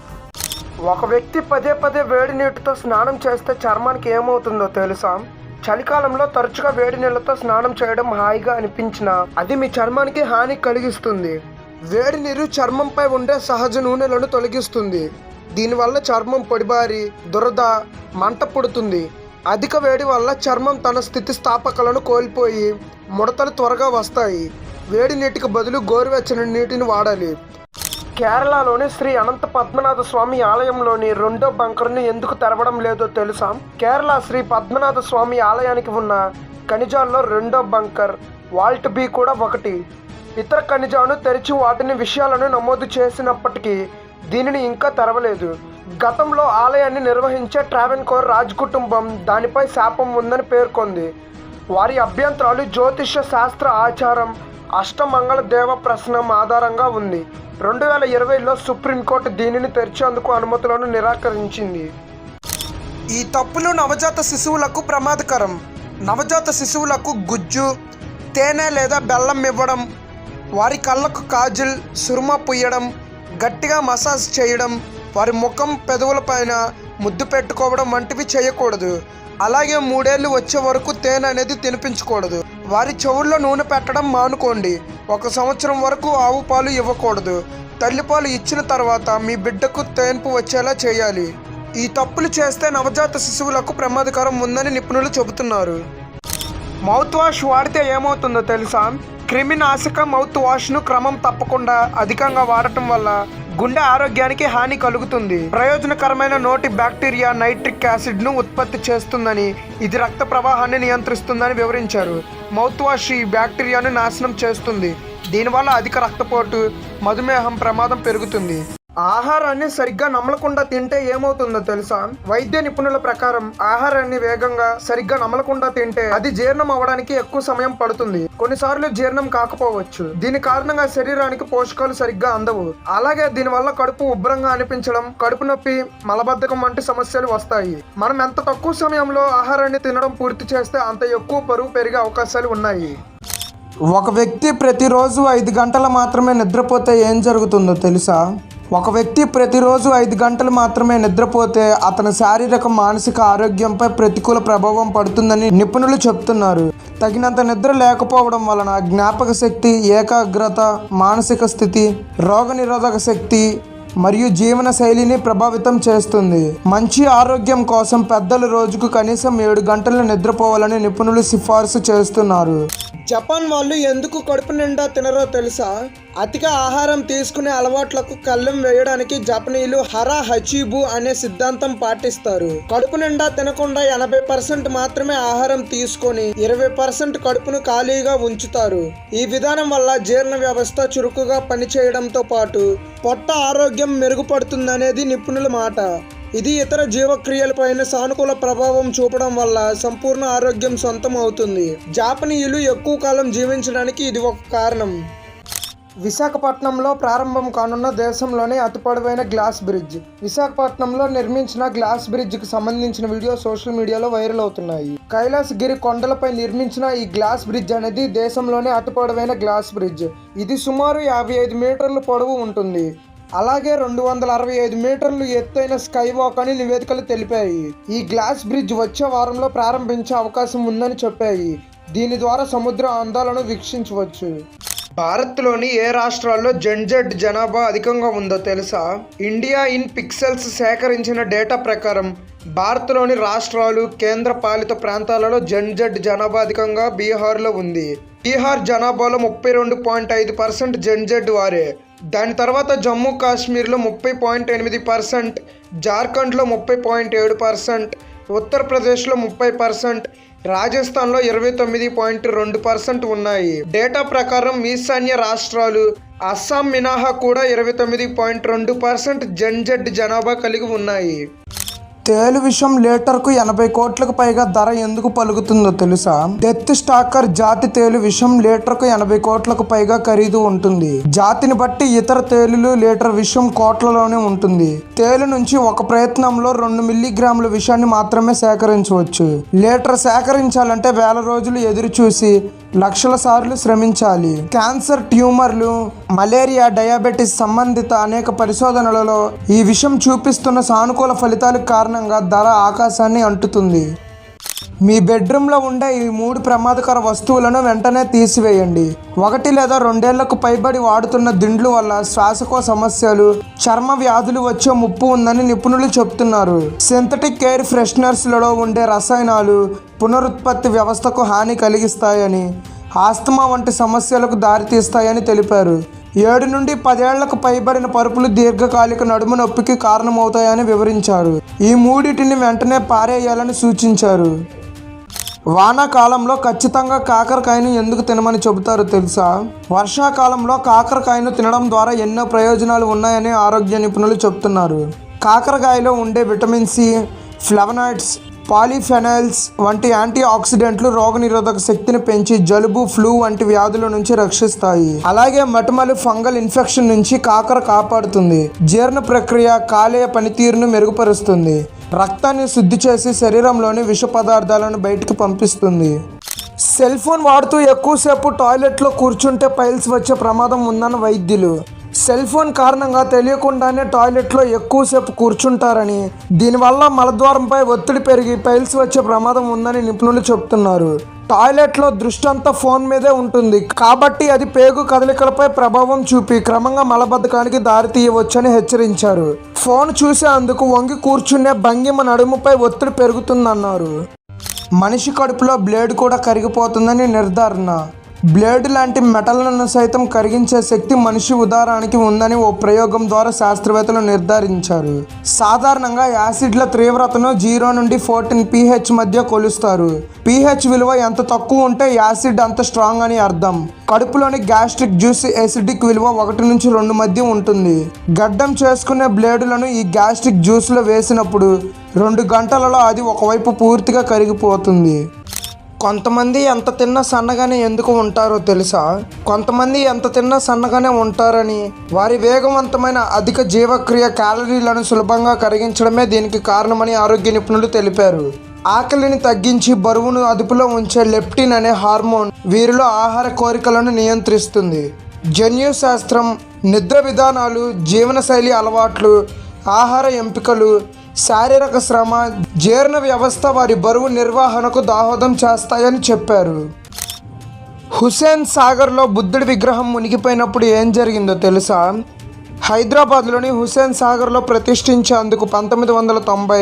ఒక వ్యక్తి పదే పదే వేడి నీటితో స్నానం చేస్తే చర్మానికి ఏమవుతుందో తెలుసా? చలికాలంలో తరచుగా వేడి నీళ్లతో స్నానం చేయడం హాయిగా అనిపించినా అది మీ చర్మానికి హాని కలిగిస్తుంది. వేడి నీరు చర్మంపై ఉండే సహజ నూనెలను తొలగిస్తుంది. దీనివల్ల చర్మం పొడిబారి, దురద, మంట పుడుతుంది. అధిక వేడి వల్ల చర్మం తన స్థితిస్థాపకలను కోల్పోయి ముడతలు త్వరగా వస్తాయి. వేడి నీటికి బదులు గోరువెచ్చని నీటిని వాడాలి. కేరళలోని శ్రీ అనంత పద్మనాభ స్వామి ఆలయంలోని రెండో బంకర్ను ఎందుకు తెరవడం లేదో తెలుసా? కేరళ శ్రీ పద్మనాభ స్వామి ఆలయానికి ఉన్న ఖనిజాల్లో రెండో బంకర్ వాల్ట్ బి కూడా ఒకటి. ఇతర ఖనిజాలను తెరిచి వాటిని విషయాలను నమోదు చేసినప్పటికీ దీనిని ఇంకా తెరవలేదు. గతంలో ఆలయాన్ని నిర్వహించే ట్రావెన్కోర్ రాజ్ కుటుంబం దానిపై శాపం ఉందని పేర్కొంది. వారి అభ్యంతరాలు జ్యోతిష శాస్త్ర ఆచారం అష్టమంగళ దేవ ప్రశ్నం ఆధారంగా ఉంది. 2020లో సుప్రీంకోర్టు దీనిని తెరిచేందుకు అనుమతులను నిరాకరించింది. ఈ తప్పులు నవజాత శిశువులకు ప్రమాదకరం. నవజాత శిశువులకు గుజ్జు, తేనె లేదా బెల్లం ఇవ్వడం, వారి కళ్ళకు కాజల్, సుర్మా పుయ్యడం, గట్టిగా మసాజ్ చేయడం, వారి ముఖం పెదవులపైన ముద్దు పెట్టుకోవడం వంటివి చేయకూడదు. అలాగే 3 ఏళ్ళు వచ్చే వరకు తేనె అనేది తినిపించకూడదు. వారి చెవుల్లో నూనె పెట్టడం మానుకోండి. 1 సంవత్సరం వరకు ఆవు పాలు ఇవ్వకూడదు. తల్లిపాలు ఇచ్చిన తర్వాత మీ బిడ్డకు తేన్పు వచ్చేలా చేయాలి. ఈ తప్పులు చేస్తే నవజాత శిశువులకు ప్రమాదకరం ఉందని నిపుణులు చెబుతున్నారు. మౌత్ వాష్ వాడితే ఏమవుతుందో తెలుసా? క్రిమినాశక మౌత్ వాష్ను క్రమం తప్పకుండా అధికంగా వాడటం వల్ల గుండె ఆరోగ్యానికి హాని కలుగుతుంది. ప్రయోజనకరమైన నోటి బ్యాక్టీరియా నైట్రిక్ యాసిడ్ను ఉత్పత్తి చేస్తుందని, ఇది రక్త ప్రవాహాన్ని నియంత్రిస్తుందని వివరించారు. మౌత్ వాష్ ఈ బ్యాక్టీరియాను నాశనం చేస్తుంది. దీనివల్ల అధిక రక్తపోటు, మధుమేహం ప్రమాదం పెరుగుతుంది. ఆహారాన్ని సరిగ్గా నమలకుండా తింటే ఏమవుతుందో తెలుసా? వైద్య నిపుణుల ప్రకారం ఆహారాన్ని వేగంగా సరిగ్గా నమలకుండా తింటే అది జీర్ణం అవ్వడానికి ఎక్కువ సమయం పడుతుంది. కొన్నిసార్లు జీర్ణం కాకపోవచ్చు. దీని కారణంగా శరీరానికి పోషకాలు సరిగ్గా అందవు. అలాగే దీనివల్ల కడుపు ఉబ్బరంగా అనిపించడం, కడుపు నొప్పి, మలబద్ధకం వంటి సమస్యలు వస్తాయి. మనం ఎంత తక్కువ సమయంలో ఆహారాన్ని తినడం పూర్తి చేస్తే అంత ఎక్కువ బరువు పెరిగే అవకాశాలు ఉన్నాయి. ఒక వ్యక్తి ప్రతిరోజు 5 గంటలు మాత్రమే నిద్రపోతే ఏం జరుగుతుందో తెలుసా? ఒక వ్యక్తి ప్రతిరోజు 5 గంటలు మాత్రమే నిద్రపోతే అతని శారీరక మానసిక ఆరోగ్యంపై ప్రతికూల ప్రభావం పడుతుందని నిపుణులు చెప్తున్నారు. తగినంత నిద్ర లేకపోవడం వలన జ్ఞాపక శక్తి, ఏకాగ్రత, మానసిక స్థితి, రోగనిరోధక శక్తి మరియు జీవన శైలిని ప్రభావితం చేస్తుంది. మంచి ఆరోగ్యం కోసం పెద్దలు రోజుకు కనీసం 7 గంటలు నిద్రపోవాలని నిపుణులు సిఫార్సు చేస్తున్నారు. జపాన్ వాళ్ళు ఎందుకు కడుపు నిండా తినరో తెలుసా? అతిగా ఆహారం తీసుకునే అలవాట్లకు కళ్ళెం వేయడానికి జపనీయులు హరా హచీబు అనే సిద్ధాంతం పాటిస్తారు. కడుపు నిండా తినకుండా 80% మాత్రమే ఆహారం తీసుకొని 20% కడుపును ఖాళీగా ఉంచుతారు. ఈ విధానం వల్ల జీర్ణ వ్యవస్థ చురుకుగా పనిచేయడంతో పాటు పొట్ట ఆరోగ్యం మెరుగుపడుతుందనేది నిపుణుల మాట. ఇది ఇతర జీవక్రియలపైన సానుకూల ప్రభావం చూపడం వల్ల సంపూర్ణ ఆరోగ్యం సొంతం అవుతుంది. జాపనీయులు ఎక్కువ కాలం జీవించడానికి ఇది ఒక కారణం. విశాఖపట్నంలో ప్రారంభం కానున్న దేశంలోనే అతి పొడవైన గ్లాస్ బ్రిడ్జ్. విశాఖపట్నంలో నిర్మించిన గ్లాస్ బ్రిడ్జ్కి సంబంధించిన వీడియో సోషల్ మీడియాలో వైరల్ అవుతున్నాయి. కైలాసగిరి కొండలపై నిర్మించిన ఈ గ్లాస్ బ్రిడ్జ్ అనేది దేశంలోనే అతి పొడవైన గ్లాస్ బ్రిడ్జ్. ఇది సుమారు 55 మీటర్ల పొడవు ఉంటుంది. అలాగే 265 మీటర్లు ఎత్తైన స్కై వాక్ అని నివేదికలు తెలిపాయి. ఈ గ్లాస్ బ్రిడ్జ్ వచ్చే వారంలో ప్రారంభించే అవకాశం ఉందని చెప్పాయి. దీని ద్వారా సముద్ర అందాలను వీక్షించవచ్చు. భారత్లోని ఏ రాష్ట్రాల్లో జెడ్ జనాభా అధికంగా ఉందో తెలుసా? ఇండియా ఇన్ పిక్సెల్స్ సేకరించిన డేటా ప్రకారం భారత్లోని రాష్ట్రాలు, కేంద్ర పాలిత ప్రాంతాలలో జెడ్ జనాభా అధికంగా బీహార్లో ఉంది. బీహార్ జనాభాలో 32.5% జెడ్ వారే. దాని తర్వాత జమ్మూ కాశ్మీర్లో 30.8%, జార్ఖండ్లో 30.7%, ఉత్తరప్రదేశ్లో 30%, రాజస్థాన్లో 29.2% ఉన్నాయి. డేటా ప్రకారం ఈశాన్య రాష్ట్రాలు, అస్సాం మినహా కూడా 29.2% జెడ్ జనాభా కలిగి ఉన్నాయి. తేలు విషం లీటర్కు 80 కోట్లకు పైగా ధర ఎందుకు పలుకుతుందో తెలుసా? డెత్ స్టాకర్ జాతి తేలు విషం లీటర్కు 80 కోట్లకు పైగా ఖరీదు ఉంటుంది. జాతిని బట్టి ఇతర తేలులు లీటర్ విషం కోట్లలోనే ఉంటుంది. తేలు నుంచి ఒక ప్రయత్నంలో 2 మిల్లీగ్రాముల విషాన్ని మాత్రమే సేకరించవచ్చు. లీటర్ సేకరించాలంటే వేల రోజులు ఎదురు చూసి లక్షల సార్లు శ్రమించాలి. క్యాన్సర్, ట్యూమర్లు, మలేరియా, డయాబెటిస్ సంబంధిత అనేక పరిశోధనలలో ఈ విషయం చూపిస్తున్న సానుకూల ఫలితాలకు కారణంగా ధర ఆకాశాన్ని అంటుతుంది. మీ బెడ్రూమ్లో ఉండే ఈ 3 ప్రమాదకర వస్తువులను వెంటనే తీసివేయండి. 1 లేదా 2 ఏళ్లకు పైబడి వాడుతున్న దిండ్లు వల్ల శ్వాసకోశ సమస్యలు, చర్మ వ్యాధులు వచ్చే ముప్పు ఉందని నిపుణులు చెబుతున్నారు. సింథటిక్ ఎయిర్ ఫ్రెషనర్స్లలో ఉండే రసాయనాలు పునరుత్పత్తి వ్యవస్థకు హాని కలిగిస్తాయని, ఆస్తమా వంటి సమస్యలకు దారితీస్తాయని తెలిపారు. 7 నుండి 10 ఏళ్లకు పైబడిన పరుపులు దీర్ఘకాలిక నడుము నొప్పికి కారణమవుతాయని వివరించారు. ఈ మూడిటిని వెంటనే పారేయాలని సూచించారు. వానాకాలంలో ఖచ్చితంగా కాకరకాయను ఎందుకు తినమని చెబుతారో తెలుసా? వర్షాకాలంలో కాకరకాయను తినడం ద్వారా ఎన్నో ప్రయోజనాలు ఉన్నాయని ఆరోగ్య నిపుణులు చెబుతున్నారు. కాకరకాయలో ఉండే విటమిన్ సి, ఫ్లవనాయిడ్స్, పాలిఫెనాల్స్ వంటి యాంటీ ఆక్సిడెంట్లు రోగనిరోధక శక్తిని పెంచి జలుబు, ఫ్లూ వంటి వ్యాధుల నుంచి రక్షిస్తాయి. అలాగే మటుమలు ఫంగల్ ఇన్ఫెక్షన్ నుంచి కాకర కాపాడుతుంది. జీర్ణ ప్రక్రియ, కాలేయ పనితీరును మెరుగుపరుస్తుంది. రక్తాన్ని శుద్ధి చేసి శరీరంలోని విష పదార్థాలను బయటకు పంపిస్తుంది. సెల్ ఫోన్ వాడుతూ ఎక్కువసేపు టాయిలెట్లో కూర్చుంటే పైల్స్ వచ్చే ప్రమాదం ఉందన్న వైద్యులు. సెల్ ఫోన్ కారణంగా తెలియకుండానే టాయిలెట్లో ఎక్కువసేపు కూర్చుంటారని, దీనివల్ల మలద్వారంపై ఒత్తిడి పెరిగి పైల్స్ వచ్చే ప్రమాదం ఉందని నిపుణులు చెబుతున్నారు. టాయిలెట్లో దృష్టి అంతా ఫోన్ మీదే ఉంటుంది కాబట్టి అది పేగు కదలికలపై ప్రభావం చూపి క్రమంగా మలబద్ధకానికి దారితీయవచ్చని హెచ్చరించారు. ఫోన్ చూసేందుకు వంగి కూర్చునే భంగిమ నడుముపై ఒత్తిడి పెరుగుతుందన్నారు. మనిషి కడుపులో బ్లేడ్ కూడా కరిగిపోతుందని నిర్ధారణ. బ్లేడ్ లాంటి మెటల్లను సైతం కరిగించే శక్తి మనిషి ఉదరానికి ఉందని ఓ ప్రయోగం ద్వారా శాస్త్రవేత్తలు నిర్ధారించారు. సాధారణంగా యాసిడ్ల తీవ్రతను 0 నుండి 14 pH మధ్య కొలుస్తారు. pH విలువ ఎంత తక్కువ ఉంటే యాసిడ్ అంత స్ట్రాంగ్ అని అర్థం. కడుపులోని గ్యాస్ట్రిక్ జ్యూస్ ఎసిడిక్ విలువ 1 నుంచి 2 మధ్య ఉంటుంది. గడ్డం చేసుకునే బ్లేడులను ఈ గ్యాస్ట్రిక్ జ్యూస్లో వేసినప్పుడు 2 గంటలలో అది ఒకవైపు పూర్తిగా కరిగిపోతుంది. కొంతమంది ఎంత తిన్నా సన్నగానే ఎందుకు ఉంటారో తెలుసా? కొంతమంది ఎంత తిన్నా సన్నగానే ఉంటారని, వారి వేగవంతమైన అధిక జీవక్రియ క్యాలరీలను సులభంగా కరిగించడమే దీనికి కారణమని ఆరోగ్య నిపుణులు తెలిపారు. ఆకలిని తగ్గించి బరువును అదుపులో ఉంచే లెప్టిన్ అనే హార్మోన్ వీరిలో ఆహార కోరికలను నియంత్రిస్తుంది. జన్యుశాస్త్రం, నిద్ర విధానాలు, జీవనశైలి అలవాట్లు, ఆహార ఎంపికలు, శారీరక శ్రమ, జీర్ణ వ్యవస్థ వారి బరువు నిర్వహణకు దోహదం చేస్తాయని చెప్పారు. హుస్సేన్ సాగర్లో బుద్ధుడి విగ్రహం మునిగిపోయినప్పుడు ఏం జరిగిందో తెలుసా? హైదరాబాద్లోని హుస్సేన్ సాగర్లో ప్రతిష్ఠించేందుకు 1990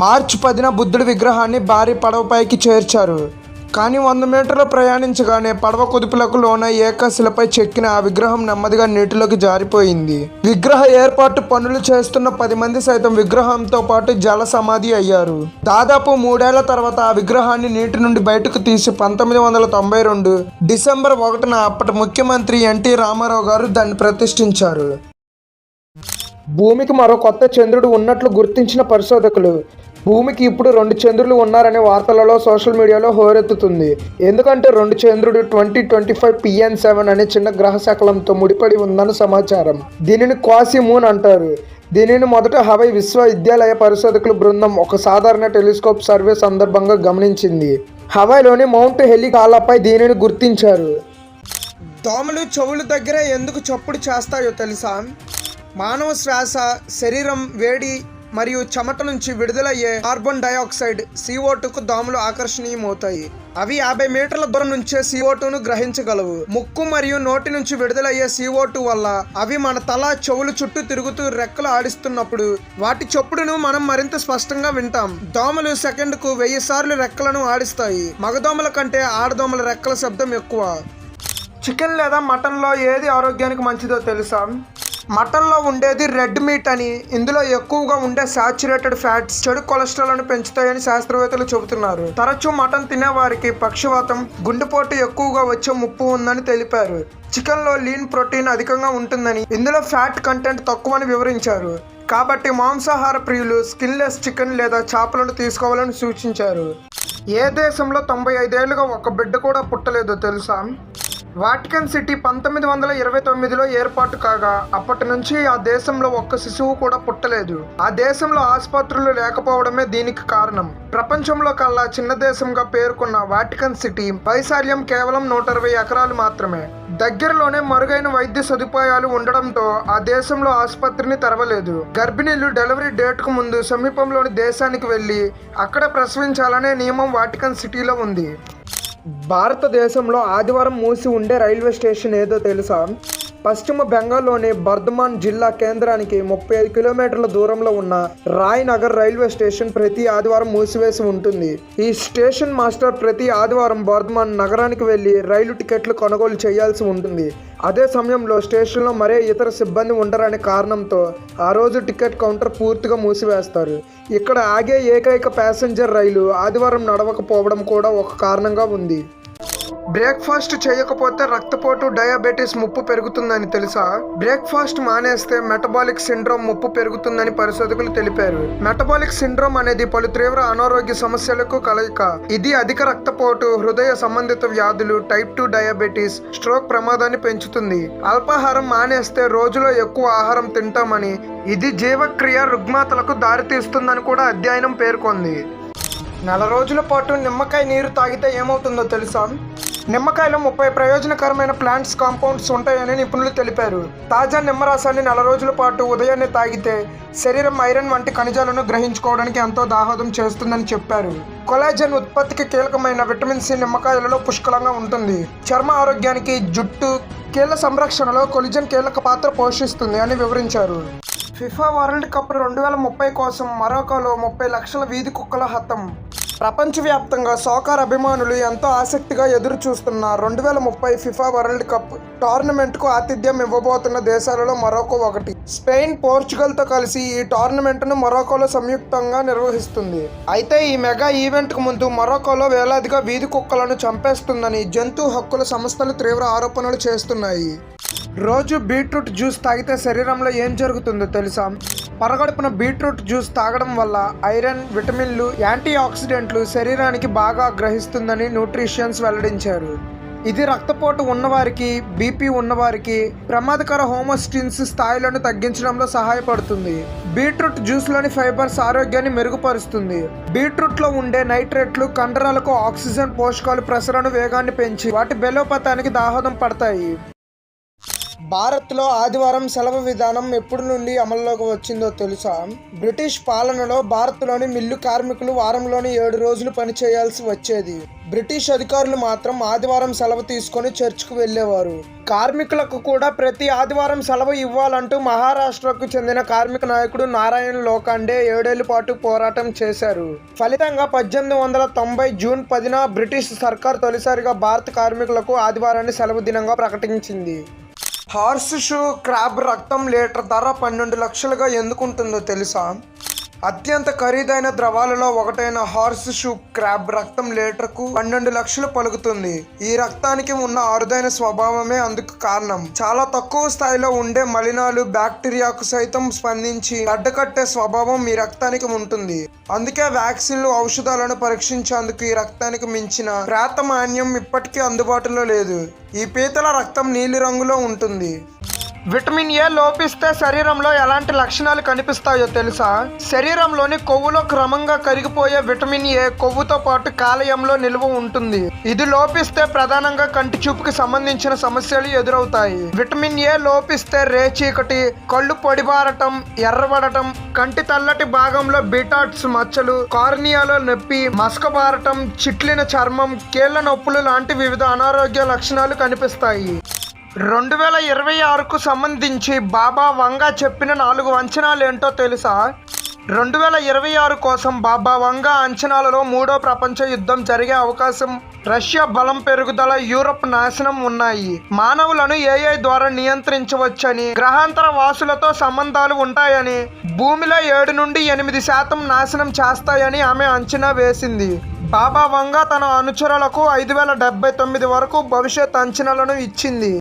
మార్చి 10న బుద్ధుడి విగ్రహాన్ని భారీ పడవపైకి చేర్చారు. కానీ 100 మీటర్లు ప్రయాణించగానే పడవ కుదుపులకు లోన ఏకశిలపై చెక్కిన ఆ విగ్రహం నెమ్మదిగా నీటిలోకి జారిపోయింది. విగ్రహ ఏర్పాటు పనులు చేస్తున్న 10 మంది సైతం విగ్రహంతో పాటు జల సమాధి అయ్యారు. దాదాపు 3 ఏళ్ల తర్వాత ఆ విగ్రహాన్ని నీటి నుండి బయటకు తీసి 1992 డిసెంబర్ 1న అప్పటి ముఖ్యమంత్రి ఎన్టీ రామారావు గారు దాన్ని ప్రతిష్ఠించారు. భూమికి మరో కొత్త చంద్రుడు ఉన్నట్లు గుర్తించిన పరిశోధకులు. భూమికి ఇప్పుడు 2 చంద్రులు ఉన్నారనే వార్తలలో సోషల్ మీడియాలో హోరెత్తుతుంది. ఎందుకంటే 2 చంద్రుడు 2025 PN7 అనే చిన్న గ్రహ శకలంతో ముడిపడి ఉందని సమాచారం. దీనిని క్వాసీ మూన్ అంటారు. దీనిని మొదట హవాయి విశ్వవిద్యాలయ పరిశోధకుల బృందం ఒక సాధారణ టెలిస్కోప్ సర్వే సందర్భంగా గమనించింది. హవాయిలోని మౌంట్ హెలికాలాపై దీనిని గుర్తించారు. దోమలు చెవుల దగ్గర ఎందుకు చప్పుడు చేస్తాయో తెలుసా? మానవ శ్వాస, శరీరం వేడి మరియు చెమట నుంచి విడుదలయ్యే కార్బన్ డైఆక్సైడ్ CO2కు దోమలు ఆకర్షణీయమవుతాయి. అవి 50 మీటర్ల దూరం నుంచే CO2ను గ్రహించగలవు. ముక్కు మరియు నోటి నుంచి విడుదలయ్యే CO2 వల్ల అవి మన తల, చెవులు చుట్టూ తిరుగుతూ రెక్కలు ఆడిస్తున్నప్పుడు వాటి చొప్పుడును మనం మరింత స్పష్టంగా వింటాం. దోమలు సెకండ్కు 1000 సార్లు రెక్కలను ఆడిస్తాయి. మగదోమల కంటే ఆడదోమల రెక్కల శబ్దం ఎక్కువ. చికెన్ లేదా మటన్లో ఏది ఆరోగ్యానికి మంచిదో తెలుసా? మటన్లో ఉండేది రెడ్ మీట్ అని, ఇందులో ఎక్కువగా ఉండే సాచురేటెడ్ ఫ్యాట్స్ చెడు కొలెస్ట్రాల్ను పెంచుతాయని శాస్త్రవేత్తలు చెబుతున్నారు. తరచూ మటన్ తినేవారికి పక్షవాతం, గుండెపోటు ఎక్కువగా వచ్చే ముప్పు ఉందని తెలిపారు. చికెన్లో లీన్ ప్రోటీన్ అధికంగా ఉంటుందని, ఇందులో ఫ్యాట్ కంటెంట్ తక్కువని వివరించారు. కాబట్టి మాంసాహార ప్రియులు స్కిన్లెస్ చికెన్ లేదా చేపలను తీసుకోవాలని సూచించారు. ఏ దేశంలో 95 ఏళ్లుగా ఒక బిడ్డ కూడా పుట్టలేదో తెలుసా? వాటికన్ సిటీ 1929లో ఏర్పాటు కాగా అప్పటి నుంచి ఆ దేశంలో ఒక్క శిశువు కూడా పుట్టలేదు. ఆ దేశంలో ఆసుపత్రులు లేకపోవడమే దీనికి కారణం. ప్రపంచంలో కల్లా చిన్న దేశంగా పేర్కొన్న వాటికన్ సిటీ వైశాల్యం కేవలం 120 ఎకరాలు మాత్రమే. దగ్గరలోనే మరుగైన వైద్య సదుపాయాలు ఉండడంతో ఆ దేశంలో ఆసుపత్రిని తెరవలేదు. గర్భిణీలు డెలివరీ డేట్కు ముందు సమీపంలోని దేశానికి వెళ్లి అక్కడ ప్రసవించాలనే నియమం వాటికన్ సిటీలో ఉంది. భారతదేశంలో ఆదివారం మూసి ఉండే రైల్వే స్టేషన్ ఏదో తెలుసా? పశ్చిమ బెంగాల్లోని బర్ధమాన్ జిల్లా కేంద్రానికి 35 కిలోమీటర్ల దూరంలో ఉన్న రాయ్ నగర్ రైల్వే స్టేషన్ ప్రతి ఆదివారం మూసివేసి ఉంటుంది. ఈ స్టేషన్ మాస్టర్ ప్రతి ఆదివారం బర్ధమాన్ నగరానికి వెళ్లి రైలు టికెట్లు కొనుగోలు చేయాల్సి ఉంటుంది. అదే సమయంలో స్టేషన్లో మరే ఇతర సిబ్బంది ఉండరనే కారణంతో ఆ రోజు టికెట్ కౌంటర్ పూర్తిగా మూసివేస్తారు. ఇక్కడ ఆగే ఏకైక ప్యాసింజర్ రైలు ఆదివారం నడవకపోవడం కూడా ఒక కారణంగా ఉంది. బ్రేక్ఫాస్ట్ చేయకపోతే రక్తపోటు, డయాబెటీస్ ముప్పు పెరుగుతుందని తెలుసా? బ్రేక్ఫాస్ట్ మానేస్తే మెటబాలిక్ సిండ్రోమ్ ముప్పు పెరుగుతుందని పరిశోధకులు తెలిపారు. మెటబాలిక్ సిండ్రోమ్ అనేది పలు తీవ్ర అనారోగ్య సమస్యలకు కలయిక. ఇది అధిక రక్తపోటు, హృదయ సంబంధిత వ్యాధులు, టైప్ 2 డయాబెటీస్, స్ట్రోక్ ప్రమాదాన్ని పెంచుతుంది. అల్పాహారం మానేస్తే రోజులో ఎక్కువ ఆహారం తింటామని, ఇది జీవక్రియ రుగ్మతలకు దారితీస్తుందని కూడా అధ్యయనం పేర్కొంది. నెల రోజుల పాటు నిమ్మకాయ నీరు తాగితే ఏమవుతుందో తెలుసా? నిమ్మకాయలో 30 ప్రయోజనకరమైన ప్లాంట్స్ కాంపౌండ్స్ ఉంటాయని నిపుణులు తెలిపారు. తాజా నిమ్మరసాన్ని నెల రోజుల పాటు ఉదయాన్నే తాగితే శరీరం ఐరన్ వంటి ఖనిజాలను గ్రహించుకోవడానికి ఎంతో దోహదం చేస్తుందని చెప్పారు. కొలాజన్ ఉత్పత్తికి కీలకమైన విటమిన్ సి నిమ్మకాయలలో పుష్కలంగా ఉంటుంది. చర్మ ఆరోగ్యానికి, జుట్టు, కీళ్ల సంరక్షణలో కొలాజన్ కీలక పాత్ర పోషిస్తుంది అని వివరించారు. ఫిఫా వరల్డ్ కప్ 2030 కోసం మొరాకోలో 30 లక్షల వీధి కుక్కల హతం. ప్రపంచవ్యాప్తంగా సాకర్ అభిమానులు ఎంతో ఆసక్తిగా ఎదురు చూస్తున్న 2030 ఫిఫా వరల్డ్ కప్ టోర్నమెంట్కు ఆతిథ్యం ఇవ్వబోతున్న దేశాలలో మొరాకో ఒకటి. స్పెయిన్, పోర్చుగల్తో కలిసి ఈ టోర్నమెంట్ను మొరాకోలో సంయుక్తంగా నిర్వహిస్తుంది. అయితే ఈ మెగా ఈవెంట్కు ముందు మొరాకోలో వేలాదిగా వీధి కుక్కలను చంపేస్తుందని జంతు హక్కుల సంస్థలు తీవ్ర ఆరోపణలు చేస్తున్నాయి. రోజు బీట్రూట్ జ్యూస్ తాగితే శరీరంలో ఏం జరుగుతుందో తెలుసా? పరగడుపున బీట్రూట్ జ్యూస్ తాగడం వల్ల ఐరన్, విటమిన్లు, యాంటీ ఆక్సిడెంట్లు శరీరానికి బాగా గ్రహిస్తుందని న్యూట్రిషియన్స్ వెల్లడించారు. ఇది రక్తపోటు ఉన్నవారికి, బీపీ ఉన్నవారికి ప్రమాదకర హోమోస్టిన్స్ స్థాయిలను తగ్గించడంలో సహాయపడుతుంది. బీట్రూట్ జ్యూస్లోని ఫైబర్స్ ఆరోగ్యాన్ని మెరుగుపరుస్తుంది. బీట్రూట్లో ఉండే నైట్రేట్లు కండరాలకు ఆక్సిజన్, పోషకాలు ప్రసరణ వేగాన్ని పెంచి వాటి బలోపేతానికి దోహదం పడతాయి. భారత్లో ఆదివారం సెలవు విధానం ఎప్పటి నుండి అమల్లోకి వచ్చిందో తెలుసా? బ్రిటిష్ పాలనలో భారత్లోని మిల్లు కార్మికులు వారంలోని 7 రోజులు పనిచేయాల్సి వచ్చేది. బ్రిటిష్ అధికారులు మాత్రం ఆదివారం సెలవు తీసుకొని చర్చ్కు వెళ్ళేవారు. కార్మికులకు కూడా ప్రతి ఆదివారం సెలవు ఇవ్వాలంటూ మహారాష్ట్రకు చెందిన కార్మిక నాయకుడు నారాయణ్ లోఖండే 7 ఏళ్ల పాటు పోరాటం చేశారు. ఫలితంగా 1890 జూన్ 10న బ్రిటిష్ సర్కార్ తొలిసారిగా భారత కార్మికులకు ఆదివారాన్ని సెలవు దినంగా ప్రకటించింది. హార్స్ షూ క్రాబ్ రక్తం లీటర్ ధర 12 లక్షలుగా ఎందుకుంటుందో తెలుసా? అత్యంత ఖరీదైన ద్రవాలలో ఒకటైన హార్స్ షూ క్రాబ్ రక్తం లీటర్కు 12 లక్షలు పలుకుతుంది. ఈ రక్తానికి ఉన్న అరుదైన స్వభావమే అందుకు కారణం. చాలా తక్కువ స్థాయిలో ఉండే మలినాలు, బ్యాక్టీరియాకు సైతం స్పందించి గడ్డకట్టే స్వభావం ఈ రక్తానికి ఉంటుంది. అందుకే వ్యాక్సిన్లు, ఔషధాలను పరీక్షించేందుకు ఈ రక్తానికి మించిన ప్రాతమాన్యం ఇప్పటికీ అందుబాటులో లేదు. ఈ పీతల రక్తం నీలి రంగులో ఉంటుంది. విటమిన్ ఏ లోపిస్తే శరీరంలో ఎలాంటి లక్షణాలు కనిపిస్తాయో తెలుసా? శరీరంలోని కొవ్వులో క్రమంగా కరిగిపోయే విటమిన్ ఏ కొవ్వుతో పాటు కాలేయంలో నిల్వ ఉంటుంది. ఇది లోపిస్తే ప్రధానంగా కంటి చూపుకి సంబంధించిన సమస్యలు ఎదురవుతాయి. విటమిన్ ఏ లోపిస్తే రేచీకటి, కళ్ళు పొడిబారటం, ఎర్రబడటం, కంటి తెల్లటి భాగంలో బీటాట్స్ మచ్చలు, కార్నియాలో నొప్పి, మసకబారటం, చిట్లిన చర్మం, కీళ్ల నొప్పులు లాంటి వివిధ అనారోగ్య లక్షణాలు కనిపిస్తాయి. 2026కు సంబంధించి బాబా వంగా చెప్పిన 4 అంచనాలేంటో తెలుసా? 2026 కోసం బాబా వంగా అంచనాలలో 3వ ప్రపంచ యుద్ధం జరిగే అవకాశం, రష్యా బలం పెరుగుదల, యూరప్ నాశనం ఉన్నాయి. మానవులను ఏఐ ద్వారా నియంత్రించవచ్చని, గ్రహాంతర వాసులతో సంబంధాలు ఉంటాయని, భూమిలో 7 నుండి 8% నాశనం చేస్తాయని ఆమె అంచనా వేసింది. బాబా వంగా తన అనుచరులకు 5079 వరకు భవిష్యత్ అంచనాలను ఇచ్చింది.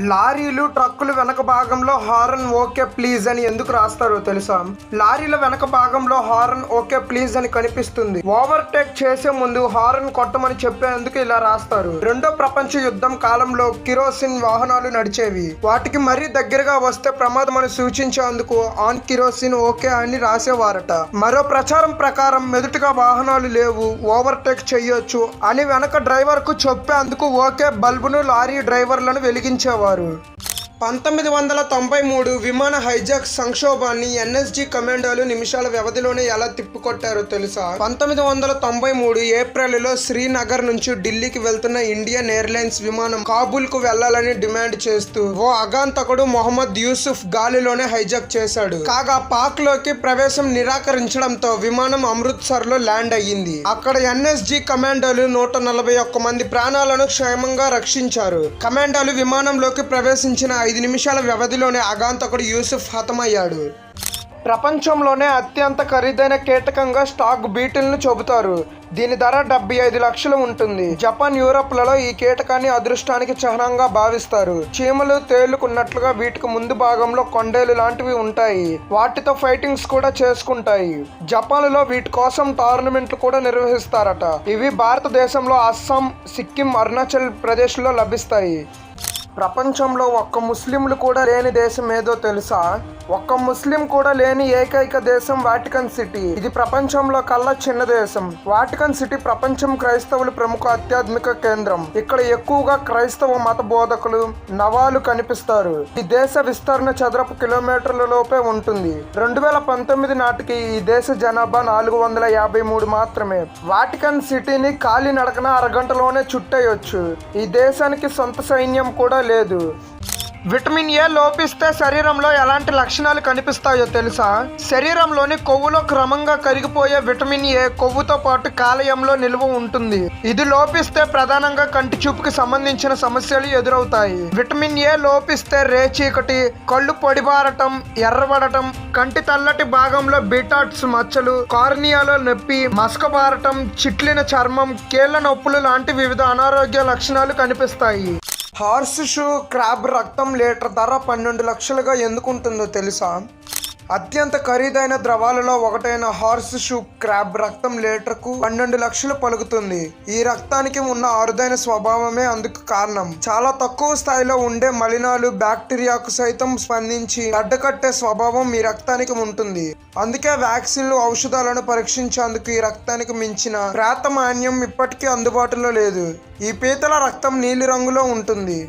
లారీలు, ట్రక్కులు వెనక భాగంలో హారన్ ఓకే ప్లీజ్ అని ఎందుకు రాస్తారో తెలుసా? లారీల వెనక భాగంలో హారన్ ఓకే ప్లీజ్ అని కనిపిస్తుంది. ఓవర్టేక్ చేసే ముందు హారన్ కొట్టమని చెప్పేందుకు ఇలా రాస్తారు. 2వ ప్రపంచ యుద్ధం కాలంలో కిరోసిన్ వాహనాలు నడిచేవి. వాటికి మరీ దగ్గరగా వస్తే ప్రమాదం అని సూచించేందుకు ఆన్ కిరోసిన్ ఓకే అని రాసేవారట. మరో ప్రచారం ప్రకారం మెదుటిగా వాహనాలు లేవు, ఓవర్టేక్ చెయ్యొచ్చు అని వెనక డ్రైవర్ కు చెప్పేందుకు ఓకే బల్బును లారీ డ్రైవర్లను వెలిగించేవారు. 1993 విమాన హైజాక్ సంక్షోభాన్ని ఎన్ఎస్జీ కమాండోలు నిమిషాల వ్యవధిలోనే ఎలా తిప్పికొట్టారో తెలుసా? 1993 ఏప్రిల్లో శ్రీనగర్ నుంచి ఢిల్లీకి వెళ్తున్న ఇండియన్ ఎయిర్లైన్స్ విమానం కాబూల్ కు వెళ్లాలని డిమాండ్ చేస్తూ ఓ అగాంతకుడు మొహమ్మద్ యూసుఫ్ గాలిలోనే హైజాక్ చేశాడు. కాగా పాక్ లోకి ప్రవేశం నిరాకరించడంతో విమానం అమృత్సర్ లో ల్యాండ్ అయ్యింది. అక్కడ ఎన్ఎస్జీ కమాండోలు 141 మంది ప్రాణాలను క్షేమంగా రక్షించారు. కమాండోలు విమానంలోకి ప్రవేశించిన 5 నిమిషాల వ్యవధిలోనే అగాంతకుడు యూసుఫ్ హతమయ్యాడు. ప్రపంచంలోనే అత్యంత ఖరీదైన కీటకంగా స్టాగ్ బీటిల్ను చెబుతారు. దీని ధర 75 లక్షలు ఉంటుంది. జపాన్, యూరప్లలో ఈ కీటకాన్ని అదృష్టానికి చిహ్నంగా భావిస్తారు. చీమలు, తేళ్లుకున్నట్లుగా వీటికి ముందు భాగంలో కొండేలు లాంటివి ఉంటాయి. వాటితో ఫైటింగ్స్ కూడా చేసుకుంటాయి. జపాన్లో వీటి కోసం టోర్నమెంట్లు కూడా నిర్వహిస్తారట. ఇవి భారతదేశంలో అస్సాం, సిక్కిం, అరుణాచల్ ప్రదేశ్లో లభిస్తాయి. ప్రపంచంలో ఒక్క ముస్లింలు కూడా లేని దేశం ఏదో తెలుసా? ఒక్క ముస్లిం కూడా లేని ఏకైక దేశం వాటికన్ సిటీ. ఇది ప్రపంచంలో కల్లా చిన్న దేశం. వాటికన్ సిటీ ప్రపంచం క్రైస్తవుల ప్రముఖ ఆధ్యాత్మిక కేంద్రం. ఇక్కడ ఎక్కువగా క్రైస్తవ మత బోధకులు, నవాలు కనిపిస్తారు. ఈ దేశ విస్తరణ చదరపు కిలోమీటర్ల లోపే ఉంటుంది. 2019 నాటికి ఈ దేశ జనాభా 453 మాత్రమే. వాటికన్ సిటీని కాలినడకన అరగంటలోనే చుట్టేయొచ్చు. ఈ దేశానికి సొంత సైన్యం కూడా లేదు. విటమిన్ ఏ లోపిస్తే శరీరంలో ఎలాంటి లక్షణాలు కనిపిస్తాయో తెలుసా? శరీరంలోని కొవ్వులో క్రమంగా కరిగిపోయే విటమిన్ ఏ కొవ్వుతో పాటు కాలేయంలో నిల్వ ఉంటుంది. ఇది లోపిస్తే ప్రధానంగా కంటి చూపుకి సంబంధించిన సమస్యలు ఎదురవుతాయి. విటమిన్ ఏ లోపిస్తే రేచీకటి, కళ్ళు పొడిబారటం, ఎర్రబడటం, కంటి తల్లటి భాగంలో బీటాట్స్ మచ్చలు, కార్నియాలో నొప్పి, మసకబారటం, చిట్లిన చర్మం, కీళ్ల నొప్పులు లాంటి వివిధ అనారోగ్య లక్షణాలు కనిపిస్తాయి. హార్స్ షూ క్రాబ్ రక్తం లీటర్ ధర 12 లక్షలుగా ఎందుకు ఉంటుందో తెలుసా? అత్యంత ఖరీదైన ద్రవాలలో ఒకటైన హార్స్ షూ క్రాబ్ రక్తం లీటర్కు 12 లక్షలు పలుకుతుంది. ఈ రక్తానికి ఉన్న అరుదైన స్వభావమే అందుకు కారణం. చాలా తక్కువ స్థాయిలో ఉండే మలినాలు, బ్యాక్టీరియాకు సైతం స్పందించి అడ్డకట్టే స్వభావం ఈ రక్తానికి ఉంటుంది. అందుకే వ్యాక్సిన్లు, ఔషధాలను పరీక్షించేందుకు ఈ రక్తానికి మించిన ప్రాతమాన్యం ఇప్పటికీ అందుబాటులో లేదు. ఈ పీతల రక్తం నీలి రంగులో ఉంటుంది.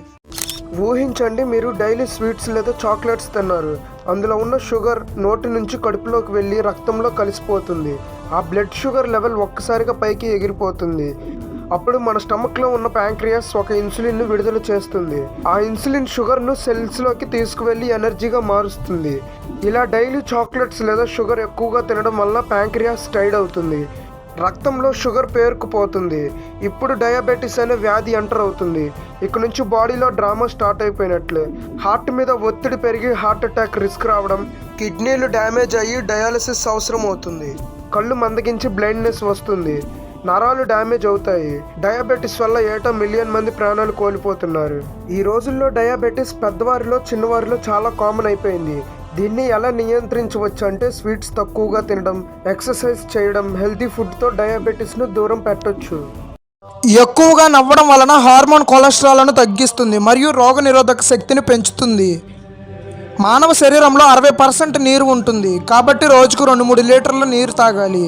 ఊహించండి, మీరు డైలీ స్వీట్స్ లేదా చాక్లెట్స్ తిన్నారు. అందులో ఉన్న షుగర్ నోటి నుంచి కడుపులోకి వెళ్ళి రక్తంలో కలిసిపోతుంది. ఆ బ్లడ్ షుగర్ లెవెల్ ఒక్కసారిగా పైకి ఎగిరిపోతుంది. అప్పుడు మన స్టమక్లో ఉన్న ప్యాంక్రియాస్ ఒక ఇన్సులిన్ను విడుదల చేస్తుంది. ఆ ఇన్సులిన్ షుగర్ను సెల్స్లోకి తీసుకువెళ్ళి ఎనర్జీగా మారుస్తుంది. ఇలా డైలీ చాక్లెట్స్ లేదా షుగర్ ఎక్కువగా తినడం వల్ల ప్యాంక్రియాస్ టైడ్ అవుతుంది. రక్తంలో షుగర్ పేరుకుపోతుంది. ఇప్పుడు డయాబెటీస్ అనే వ్యాధి ఎంటర్ అవుతుంది. ఇక నుంచి బాడీలో డ్రామా స్టార్ట్ అయిపోయినట్లే. హార్ట్ మీద ఒత్తిడి పెరిగి హార్ట్ అటాక్ రిస్క్ రావడం, కిడ్నీలు డ్యామేజ్ అయ్యి డయాలసిస్ అవసరం అవుతుంది. కళ్ళు మందగించి బ్లైండ్నెస్ వస్తుంది. నరాలు డ్యామేజ్ అవుతాయి. డయాబెటీస్ వల్ల ఏటా 1 మిలియన్ మంది ప్రాణాలు కోల్పోతున్నారు. ఈ రోజుల్లో డయాబెటీస్ పెద్దవారిలో, చిన్నవారిలో చాలా కామన్ అయిపోయింది. దీన్ని ఎలా నియంత్రించవచ్చు అంటే స్వీట్స్ తక్కువగా తినడం, ఎక్సర్సైజ్ చేయడం, హెల్తీ ఫుడ్తో డయాబెటీస్ను దూరం పెట్టొచ్చు. ఎక్కువగా నవ్వడం వలన హార్మోన్ కొలెస్ట్రాల్ను తగ్గిస్తుంది మరియు రోగనిరోధక శక్తిని పెంచుతుంది. మానవ శరీరంలో 60% నీరు ఉంటుంది. కాబట్టి రోజుకు 2-3 లీటర్ల నీరు తాగాలి.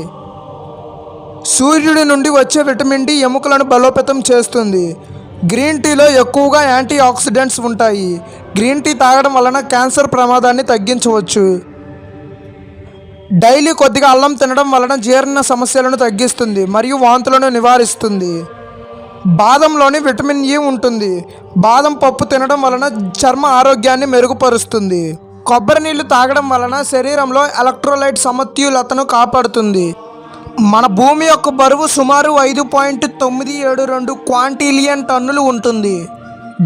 సూర్యుడి నుండి వచ్చే విటమిన్ డి ఎముకలను బలోపేతం చేస్తుంది. గ్రీన్ టీలో ఎక్కువగా యాంటీ ఆక్సిడెంట్స్ ఉంటాయి. గ్రీన్ టీ తాగడం వలన క్యాన్సర్ ప్రమాదాన్ని తగ్గించవచ్చు. డైలీ కొద్దిగా అల్లం తినడం వలన జీర్ణ సమస్యలను తగ్గిస్తుంది మరియు వాంతులను నివారిస్తుంది. బాదంలోని విటమిన్ ఇ ఉంటుంది. బాదం పప్పు తినడం వలన చర్మ ఆరోగ్యాన్ని మెరుగుపరుస్తుంది. కొబ్బరి నీళ్లు తాగడం వలన శరీరంలో ఎలక్ట్రోలైట్ సమతుల్యతను కాపాడుతుంది. మన భూమి యొక్క బరువు సుమారు 5.972 క్వాంటిలియన్ టన్నులు ఉంటుంది.